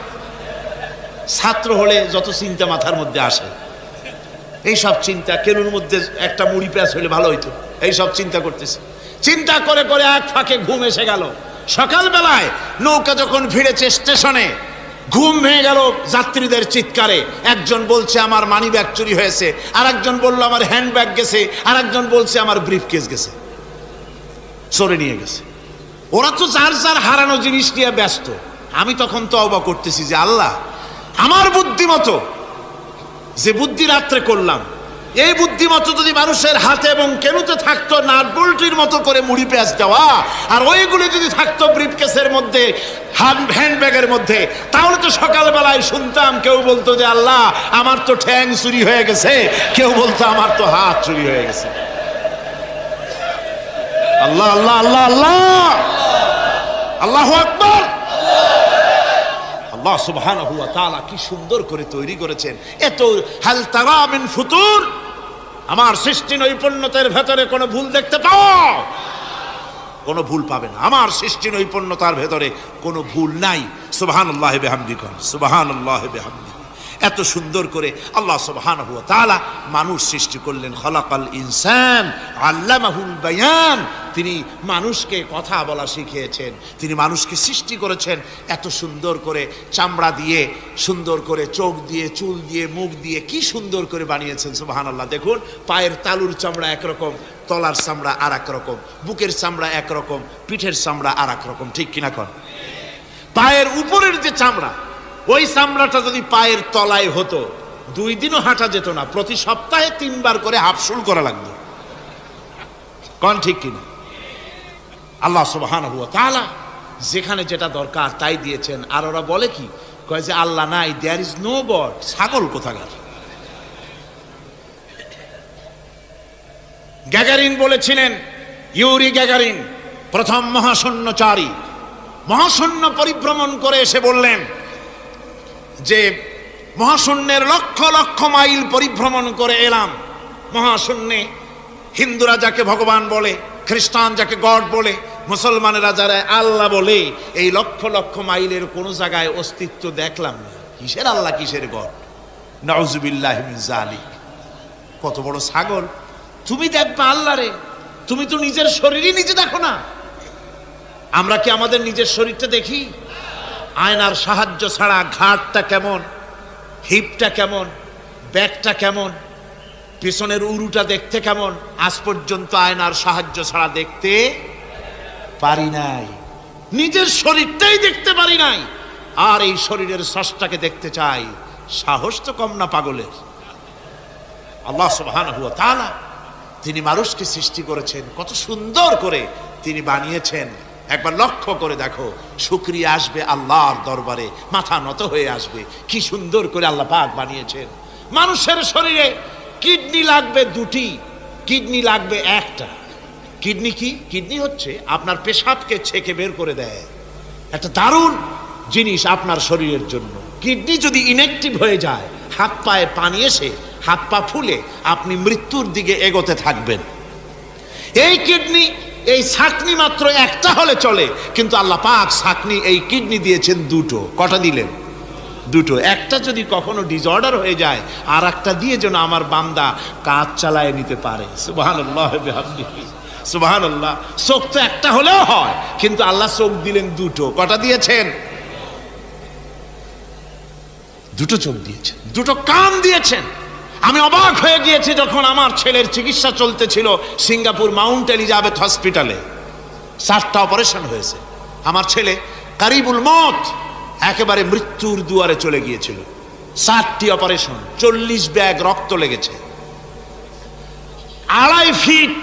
ছাত্র হলে যত চিন্তা মাথার মধ্যে আসে, এইসব চিন্তা, কেনুর মধ্যে একটা মুড়ি প্যাঁচ হইলে ভালো হইতো, এইসব চিন্তা করতেছে। চিন্তা করে করে এক ফাঁকে ঘুম এসে গেল। সকালবেলায় নৌকা যখন ভিড়েছে স্টেশনে, ঘুম ভেঙে গেল যাত্রীদের চিৎকারে। একজন বলছে আমার মানি ব্যাগ চুরি হয়েছে, আর একজন বললো আমার হ্যান্ড ব্যাগ গেছে, আর একজন বলছে আমার ব্রিফকেস গেছে, চোরে নিয়ে গেছে। ওরা তো যার যার হারানো জিনিস নিয়ে ব্যস্ত। আমি তখন তওবা করতেছি যে আল্লাহ, আমার বুদ্ধিমতো যে বুদ্ধি রাত্রে করলাম, এই বুদ্ধিমতো যদি মানুষের হাতে এবং কেনুতে থাকতো নাট বল্টির মতো করে মুড়ি পেঁয়াজ দেওয়া, আর ওইগুলি যদি থাকতো ব্রিফকেসের মধ্যে, হ্যান্ডব্যাগের মধ্যে, তাহলে তো সকালবেলায় শুনতাম কেউ বলতো যে আল্লাহ আমার তো ঠ্যাং চুরি হয়ে গেছে, কেউ বলতো আমার তো হাত চুরি হয়ে গেছে। আল্লাহ আল্লাহ আল্লাহ আল্লাহ, আল্লাহু আকবার। আল্লাহ সুবহানাহু ওয়া তাআলা কি সুন্দর করে তৈরি করেছেন। এত হাল তারা মিন ফুতুর, আমার সৃষ্টি নৈপুণ্যতার ভেতরে কোনো ভুল দেখতে পাও? কোনো ভুল পাবে না। আমার সৃষ্টি নৈপুণ্যতার ভেতরে কোনো ভুল নাই। সুবহানাল্লাহি বিহামদিহি, সুবহানাল্লাহি বিহামদিহি। এত সুন্দর করে আল্লাহ সুবহানাহু ওয়া তাআলা মানুষ সৃষ্টি করলেন। খলাকাল ইনসান আল্লামাহুল বায়ান, তিনি মানুষকে কথা বলা শিখিয়েছেন, তিনি মানুষকে সৃষ্টি করেছেন এত সুন্দর করে, চামড়া দিয়ে, সুন্দর করে চোখ দিয়ে, চুল দিয়ে, মুখ দিয়ে, কি সুন্দর করে বানিয়েছেন। সুবহানাল্লাহ। দেখুন, পায়ের তালুর চামড়া একরকম, তলার চামড়া আর এক রকম, বুকের চামড়া একরকম, পিঠের চামড়া আর এক রকম, ঠিক কিনা কন? পায়ের উপরের যে চামড়া, ওই চামড়াটা যদি পায়ের তলায় হতো, 2 দিনও হাঁটা যেত না। প্রতি সপ্তাহে 3 বার করে হাফসুল করা লাগতো, কোন ঠিক কিনা? আল্লাহ সুবহানাহু ওয়া তাআলা যেখানে যেটা দরকার তাই দিয়েছেন। আর ওরা বলে কি, কয় যে আল্লাহ নাই, দেয়ার ইজ নো গড। ছাগল কোথাকার। গ্যাগারিন বলেছিলেন, ইউরি গ্যাগারিন প্রথম মহাশূন্যচারী, মহাশূন্য পরিভ্রমণ করে এসে বললেন যে মহাশূন্যের লক্ষ লক্ষ মাইল পরিভ্রমণ করে এলাম। মহাশূন্যে হিন্দুরা যাকে ভগবান বলে, খ্রিস্টান যাকে গড বলে, মুসলমানেরা যারা আল্লাহ বলে, এই লক্ষ লক্ষ মাইলের কোনো জায়গায় অস্তিত্ব দেখলাম না। কিসের আল্লাহ, কিসের গড? নাউজুবিল্লাহি মিন যালিক। কত বড় ছাগল! তুমি দেখবা আল্লাহ রে, তুমি তো নিজের শরীরই নিজে দেখো না। আমরা কি আমাদের নিজের শরীরটা দেখি? আয়নার সাহায্য ছাড়া ঘাটটা কেমন, হিপটা কেমন, ব্যাকটা কেমন, পিছনের উরুটা দেখতে কেমন, আজ পর্যন্ত আয়নার সাহায্য ছাড়া দেখতে পারি নাই। নিজের শরীরটাই দেখতে পারি নাই, আর এই শরীরের স্রষ্টাকে দেখতে চাই। সাহস তো কম না পাগলের। আল্লাহ সুবহানাহু ওয়া তাআলা তিনি মানুষকে সৃষ্টি করেছেন, কত সুন্দর করে তিনি বানিয়েছেন। একবার লক্ষ্য করে দেখো, শুকরিয়া আসবে আল্লাহর দরবারে, মাথা নত হয়ে আসবে। কি সুন্দর করে আল্লাহ পাক বানিয়েছেন। মানুষের শরীরে কিডনি লাগবে 2টি, কিডনি লাগবে 1টা। কিডনি কি? কিডনি হচ্ছে আপনার পেশাবকে ছেঁকে বের করে দেয়, একটা দারুণ জিনিস আপনার শরীরের জন্য। কিডনি যদি ইনঅ্যাক্টিভ হয়ে যায়, হাত পায়ে পানি এসে হাত পা ফুলে আপনি মৃত্যুর দিকে এগোতে থাকবেন। এই কিডনি, এই ছাকনি মাত্র 1টা হলে চলে, কিন্তু আল্লাহ পাক ছাকনি, এই কিডনি দিয়েছেন 2টো। কটা দিলেন? 2টো। একটা যদি কখনো ডিসঅর্ডার হয়ে যায়, আর একটা দিয়ে যেন আমার বান্দা কাজ চালায় নিতে পারে। সুবহানাল্লাহ বিহামদিহি, সুবহানাল্লাহ। চোখ তো একটা হলেও হয়, কিন্তু আল্লাহ চোখ দিলেন 2টো। কটা দিয়েছেন? 2টো চোখ দিয়েছেন, 2টো কান দিয়েছেন। আমি অবাক হয়ে গিয়েছি যখন আমার ছেলের চিকিৎসা চলতেছিল সিঙ্গাপুর মাউন্ট এলিজাবেথ হসপিটালে। 4টা অপারেশন হয়েছে। আমার ছেলে কারিবুল মত, একেবারে মৃত্যুর দুয়ারে চলে গিয়েছিল। 4টি অপারেশন, 40 ব্যাগ রক্ত লেগেছে। 2.5 ফিট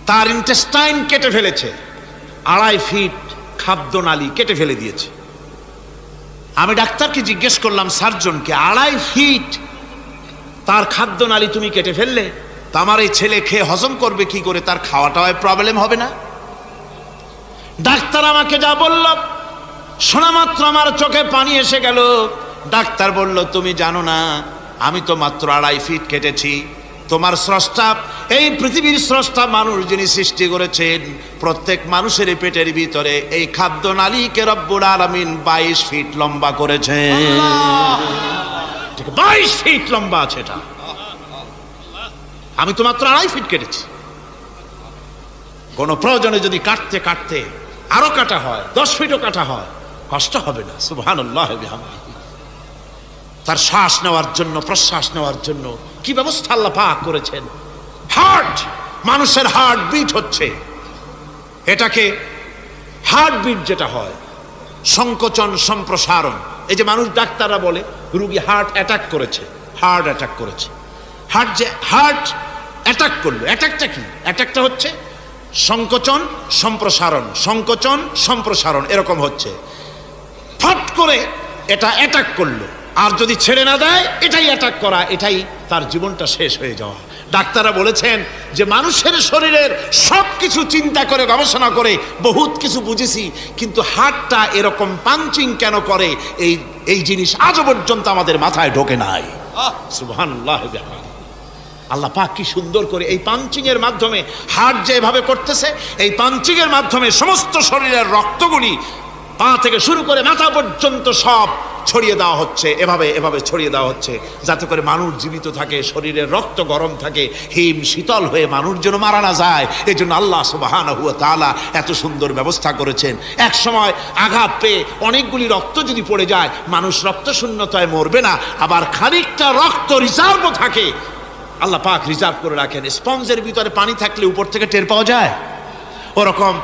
তার ইন্টেস্টাইন কেটে ফেলেছে, 2.5 ফিট খাদ্যনালী কেটে ফেলে দিয়েছে। আমি ডাক্তারকে জিজ্ঞেস করলাম, সার্জনকে, 2.5 ফিট তার খাদ্যনালী তুমি কেটে ফেললে, তা আমার এই ছেলে খেয়ে হজম করবে কি করে? তার খাওয়াটাও প্রবলেম হবে না? ডাক্তার আমাকে যা বলল, শোনা মাত্র আমার চোখে পানি এসে গেল। ডাক্তার বলল, তুমি জানো না আমি তো মাত্র 2.5 ফিট কেটেছি। তোমার স্রষ্টা, এই পৃথিবীর স্রষ্টা মানুষ যিনি সৃষ্টি করেছেন, প্রত্যেক মানুষের পেটের ভিতরে এই খাদ্য নালীকে রব্বুল আলামিন 22 ফিট লম্বা করেছেন। 22 ফিট লম্বা আছে এটা। আমি তো মাত্র 2.5 ফিট কেটেছি। কোন প্রয়োজনে যদি কাটতে কাটতে আরো কাটা হয়, 10 ফিটও কাটা হয়, কষ্ট হবে না। সুবহানাল্লাহ বিহামদিহি। তার শ্বাস নেওয়ার জন্য, প্রশ্বাস নেওয়ার জন্য কি ব্যবস্থা আল্লাহ পাক করেছেন। হার্ট, মানুষের হার্ট বিট হচ্ছে, এটাকে হার্ট বিট যেটা হয়, সংকোচন সম্প্রসারণ। এই যে মানুষ, ডাক্তাররা বলে রোগী হার্ট অ্যাটাক করেছে, হার্ট অ্যাটাক করেছে। হার্ট যে হার্ট অ্যাটাক করলো, অ্যাটাকটা কি? অ্যাটাকটা হচ্ছে সংকোচন সম্প্রসারণ, সংকোচন সম্প্রসারণ, এরকম হচ্ছে। ফট করে এটা অ্যাটাক করলো, আর যদি ছেড়ে না দেয় এটাই অ্যাটাক করা, এটাই তার জীবনটা শেষ হয়ে যাওয়া। ডাক্তাররা বলেছেন যে মানুষের শরীরের সব কিছু চিন্তা করে গবেষণা করে বহুত কিছু বুঝেছি, কিন্তু হার্টটা এরকম পাঞ্চিং কেন করে এই জিনিস আজও পর্যন্ত আমাদের মাথায় ঢোকে নাই। সুবহানাল্লাহ। আল্লাহ পাক কি সুন্দর করে এই পাঞ্চিং এর মাধ্যমে, হার্ট যেভাবে করতেছে, এই পাঞ্চিং এর মাধ্যমে সমস্ত শরীরের রক্তগুলি পা থেকে শুরু করে মাথা পর্যন্ত সব ছড়িয়ে দেওয়া হচ্ছে, এভাবে এভাবে ছড়িয়ে দেওয়া হচ্ছে, যাতে করে মানুষ জীবিত থাকে, শরীরের রক্ত গরম থাকে, হিম শীতল হয়ে মানুষ যেন মারা না যায়। এই জন্য আল্লাহ সুবহানাহু ওয়া তাআলা এত সুন্দর ব্যবস্থা করেছেন। এক সময় আঘাত পেয়ে অনেকগুলি রক্ত যদি পড়ে যায়, মানুষ রক্ত শূন্যতায় মরবে না, আবার খানিকটা রক্ত রিজার্ভও থাকে, আল্লাহ পাক রিজার্ভ করে রাখেন। স্পঞ্জের ভিতরে পানি থাকলে উপর থেকে টের পাওয়া যায়, ওরকম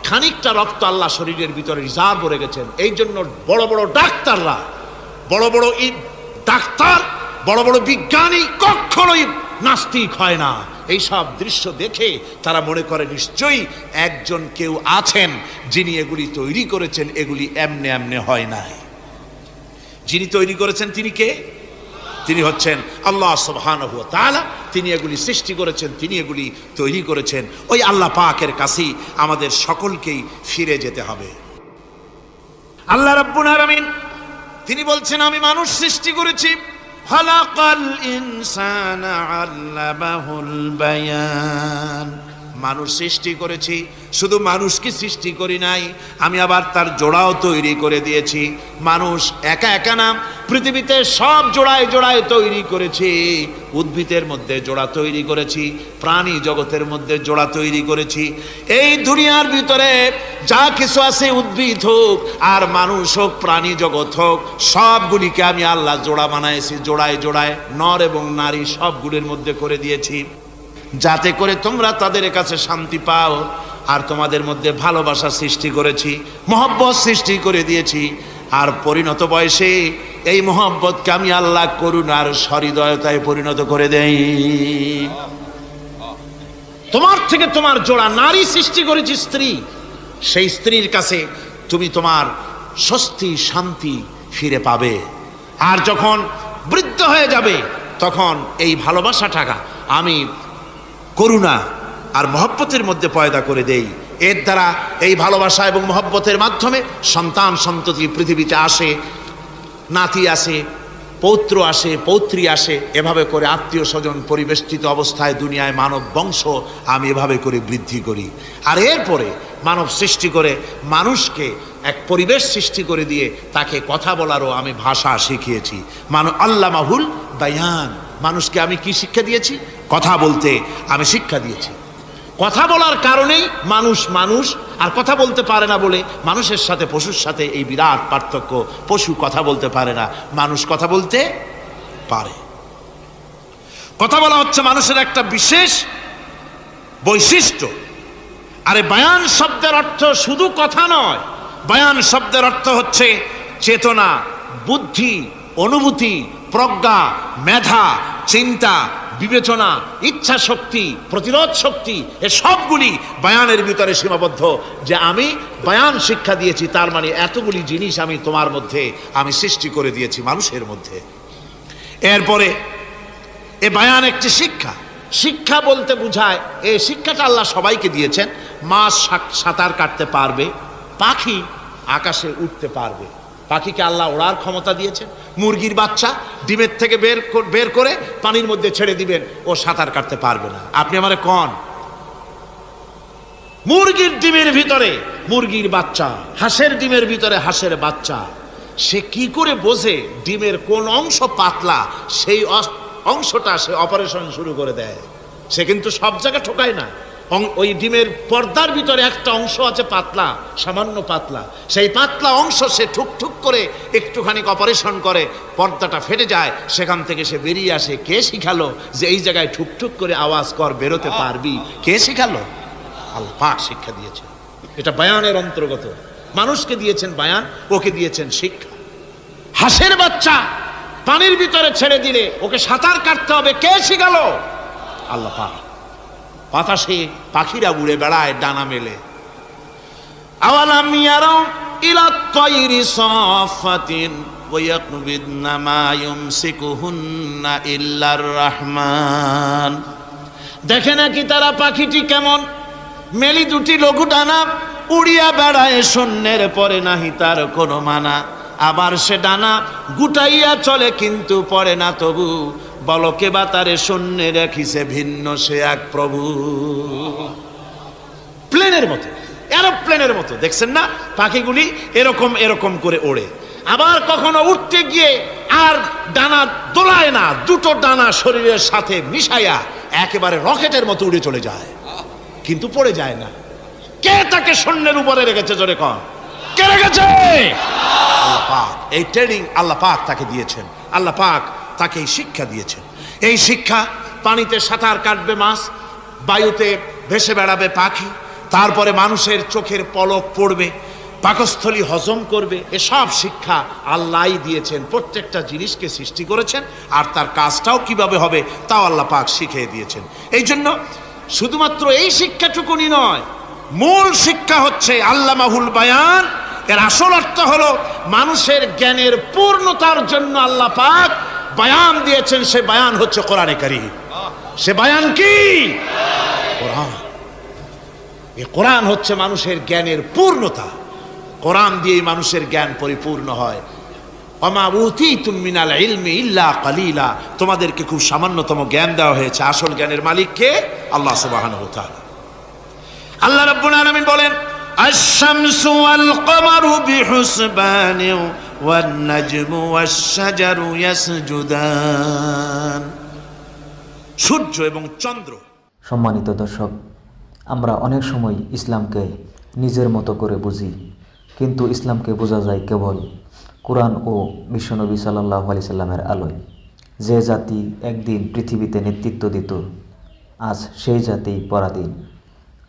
খানিকটা রক্ত আল্লাহ শরীরের ভিতরে রিজার্ভ করে গেছেন। এই জন্য বড় বড় ডাক্তাররা, বড় বড় ডাক্তার, বড় বড় বিজ্ঞানী কখনোই নাস্তিক হয় না। এই সব দৃশ্য দেখে তারা মনে করে নিশ্চয়ই একজন কেউ আছেন যিনি এগুলি তৈরি করেছেন, এগুলি এমনে এমনে হয় নাই। যিনি তৈরি করেছেন তিনি কে? তিনি হচ্ছেন আল্লাহ সুবহানাহু ওয়া তাআলা। তিনি এগুলি সৃষ্টি করেছেন, তিনি এগুলি তৈরি করেছেন। ওই আল্লাহ পাকের কাছেই আমাদের সকলকেই ফিরে যেতে হবে। আল্লাহ রাব্বুল আলামিন তিনি বলছেন, আমি মানুষ সৃষ্টি করেছি। খালাকাল ইনসানা আল্লামাহুল বায়ান। মানুষ সৃষ্টি করেছি, শুধু মানুষকে সৃষ্টি করি নাই, আমি আবার তার জোড়াও তৈরি করে দিয়েছি। মানুষ একা একা না, পৃথিবীতে সব জোড়ায় জোড়ায় তৈরি করেছি। উদ্ভিদের মধ্যে জোড়া তৈরি করেছি, প্রাণী জগতের মধ্যে জোড়া তৈরি করেছি। এই দুনিয়ার ভিতরে যা কিছু আছে, উদ্ভিদ হোক আর মানুষ হোক, প্রাণী জগৎ হোক, সবগুলিকে আমি আল্লাহ জোড়া বানাইছি। জোড়ায় জোড়ায় নর এবং নারী সবগুলির মধ্যে করে দিয়েছি, যাতে করে তোমরা তাদের কাছে শান্তি পাও। আর তোমাদের মধ্যে ভালোবাসা সৃষ্টি করেছি, মহব্বত সৃষ্টি করে দিয়েছি। আর পরিণত বয়সে এই মহব্বতকে আমি আল্লাহ করুণার সহৃদয়তায় পরিণত করে দেই। তোমার থেকে তোমার জোড়া নারী সৃষ্টি করেছি, স্ত্রী। সেই স্ত্রীর কাছে তুমি তোমার স্বস্তি শান্তি ফিরে পাবে। আর যখন বৃদ্ধ হয়ে যাবে, তখন এই ভালোবাসাটাকে আমি করুণা আর মহব্বতের মধ্যে পয়দা করে দেই। এর দ্বারা এই ভালোবাসা এবং মহব্বতের মাধ্যমে সন্তান সন্ততি পৃথিবীতে আসে, নাতি আসে, পৌত্র আসে, পৌত্রী আসে। এভাবে করে আত্মীয় স্বজন পরিবেষ্টিত অবস্থায় দুনিয়ায় মানব বংশ আমি এভাবে করে বৃদ্ধি করি। আর এরপরে মানব সৃষ্টি করে মানুষকে এক পরিবেশ সৃষ্টি করে দিয়ে তাকে কথা বলারও আমি ভাষা শিখিয়েছি। আল্লামাহুল বায়ান। মানুষকে আমি কি শিক্ষা দিয়েছি? কথা বলতে আমি শিক্ষা দিয়েছি। কথা বলার কারণেই মানুষ মানুষ, আর কথা বলতে পারে না বলে মানুষের সাথে পশুর সাথে এই বিরাট পার্থক্য। পশু কথা বলতে পারে না, মানুষ কথা বলতে পারে। কথা বলা হচ্ছে মানুষের একটা বিশেষ বৈশিষ্ট্য। আরে বায়ান শব্দের অর্থ শুধু কথা নয়, বায়ান শব্দের অর্থ হচ্ছে চেতনা, বুদ্ধি, অনুভূতি, প্রজ্ঞা, মেধা, চিন্তা, বিবেচনা, ইচ্ছা শক্তি, প্রতিরোধ শক্তি, এ সবগুলি বায়ানের ভিতরে সীমাবদ্ধ। যে আমি বায়ান শিক্ষা দিয়েছি, তার মানে এতগুলি জিনিস আমি তোমার মধ্যে আমি সৃষ্টি করে দিয়েছি মানুষের মধ্যে। এরপরে এ বায়ান একটি শিক্ষা। শিক্ষা বলতে বোঝায়, এই শিক্ষাটা আল্লাহ সবাইকে দিয়েছেন। মাছ সাঁতার কাটতে পারবে, পাখি আকাশে উঠতে পারবে। পাখিকে আল্লাহ ওড়ার ক্ষমতা দিয়েছেন। মুরগির বাচ্চা ডিমের থেকে বের করে পানির মধ্যে ছেড়ে দিবেন, ও সাঁতার কাটতে পারবে না। আপনি আমারে কন, মুরগির ডিমের ভিতরে মুরগির বাচ্চা, হাঁসের ডিমের ভিতরে হাঁসের বাচ্চা, সে কি করে বোঝে ডিমের কোন অংশ পাতলা, সেই অংশটা সে অপারেশন শুরু করে দেয়। সে কিন্তু সব জায়গায় ঠকায় না। ওই ডিমের পর্দার ভিতরে একটা অংশ আছে পাতলা, সামান্য পাতলা, সেই পাতলা অংশ সে ঠুকঠুক করে একটুখানি অপারেশন করে, পর্দাটা ফেটে যায়, সেখান থেকে সে বেরিয়ে আসে। কে শিখালো যে এই জায়গায় ঠুকঠুক করে আওয়াজ কর, বেরোতে পারবি? কে শিখালো? আল্লাহ পাক শিক্ষা দিয়েছেন। এটা বায়ানের অন্তর্গত। মানুষকে দিয়েছেন বায়ান, ওকে দিয়েছেন শিক্ষা। হাঁসের বাচ্চা পানির ভিতরে ছেড়ে দিলে ওকে সাঁতার কাটতে হবে, কে শিখালো? আল্লাহ পাক। বাতাসে পাখিরা উড়ে বেড়ায় ডানা মেলে। আওয়ালাম ইয়ারাউ ইলা তায়রি সাফাতিন ওয়া ইয়াকবিদনা মা ইউমসিকুহুন্না ইল্লার রহমান। দেখে নাকি তারা পাখিটি কেমন, মেলি দুটি লঘু ডানা, উড়িয়া বেড়ায় শূন্যের পরে নাহি তার কোনো মানা। আবার সে ডানা গুটাইয়া চলে কিন্তু পড়ে না তবু, বলকে বাতারে শূন্যে রাখিছে ভিন্ন সে এক প্রভু। প্লেনের মতো, এরোপ্লেনের মতো দেখছেন না পাখিগুলি এরকম এরকম করে ওড়ে। আবার কখনো উঠতে গিয়ে আর ডানা দোলায় না, দুটো ডানা শরীরের সাথে মিশাইয়া একেবারে রকেটের মতো উড়ে চলে যায়, কিন্তু পড়ে যায় না। কে তাকে শূন্যের উপরে রেখেছে? জোরে কর, কে রেখেছে? আল্লাহ পাক। এই ট্রেনিং আল্লাহ পাক তাকে দিয়েছেন। আল্লাহ পাক তাকে এই শিক্ষা দিয়েছেন। এই শিক্ষা, পানিতে সাঁতার কাটবে মাছ, বায়ুতে ভেসে বেড়াবে পাখি, তারপরে মানুষের চোখের পলক পড়বে, পাকস্থলী হজম করবে, এসব শিক্ষা আল্লাহই দিয়েছেন। প্রত্যেকটা জিনিসকে সৃষ্টি করেছেন, আর তার কাজটাও কিভাবে হবে তাও আল্লাহ পাক শিখিয়ে দিয়েছেন। এই জন্য শুধুমাত্র এই শিক্ষাটুকুনি নয়, মূল শিক্ষা হচ্ছে আল্লামাহুল বায়ান। এর আসল অর্থ হলো মানুষের জ্ঞানের পূর্ণতার জন্য আল্লাহ পাক বায়ান দিয়েছেন। সে বায়ান হচ্ছে কোরআনে কারীম। সে বায়ান কি? কোরআন। এই কোরআন হচ্ছে মানুষের জ্ঞানের পূর্ণতা। কোরআন দিয়েই মানুষের জ্ঞান পরিপূর্ণ হয়। ওমা উতীতুম মিনাল ইলমি ইল্লা কালিলা। তোমাদেরকে খুব সামান্যতম জ্ঞান দেওয়া হয়েছে। আসল জ্ঞানের মালিক কে? আল্লাহ সুবহানাহু ওয়া তাআলা। আল্লাহ রাব্বুল আলামিন বলেন, আশ-শামসু ওয়াল কমারু বিহুসবানিন ওয়ান নাজমু ওয়াশ-শাজারু ইয়াসজুদান। সূর্য এবং চন্দ্র। সম্মানিত দর্শক, আমরা অনেক সময় ইসলামকে নিজের মতো করে বুঝি, কিন্তু ইসলামকে বোঝা যায় কেবল কোরআন ও বিশ্বনবী সাল্লাল্লাহু আলাইহি সাল্লামের আলোয়। যে জাতি একদিন পৃথিবীতে নেতৃত্ব দিত, আজ সেই জাতি পরাধীন।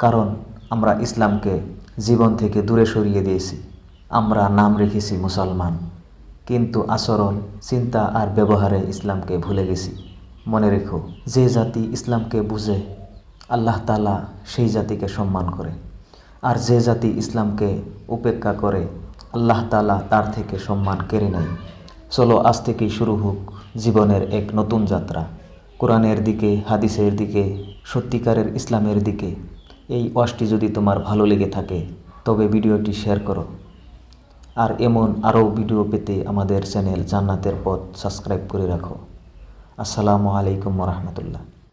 কারণ আমরা ইসলামকে জীবন থেকে দূরে সরিয়ে দিয়েছি। আমরা নাম রেখেছি মুসলমান, কিন্তু আচরণ, চিন্তা আর ব্যবহারে ইসলামকে ভুলে গেছি। মনে রেখো, যে জাতি ইসলামকে বুঝে আল্লাহ তাআলা সেই জাতিকে সম্মান করে, আর যে জাতি ইসলামকে উপেক্ষা করে আল্লাহ তাআলা তার থেকে সম্মান কেড়ে নেয়। চলো আজ থেকেই শুরু হোক জীবনের এক নতুন যাত্রা, কোরআনের দিকে, হাদিসের দিকে, সত্যিকারের ইসলামের দিকে। এই ওয়াজটি যদি তোমার ভালো লেগে থাকে তবে ভিডিওটি শেয়ার করো, আর এমন আরও ভিডিও পেতে আমাদের চ্যানেল জান্নাতের পথ সাবস্ক্রাইব করে রাখো। আসসালামু আলাইকুম ওয়া রাহমাতুল্লাহ।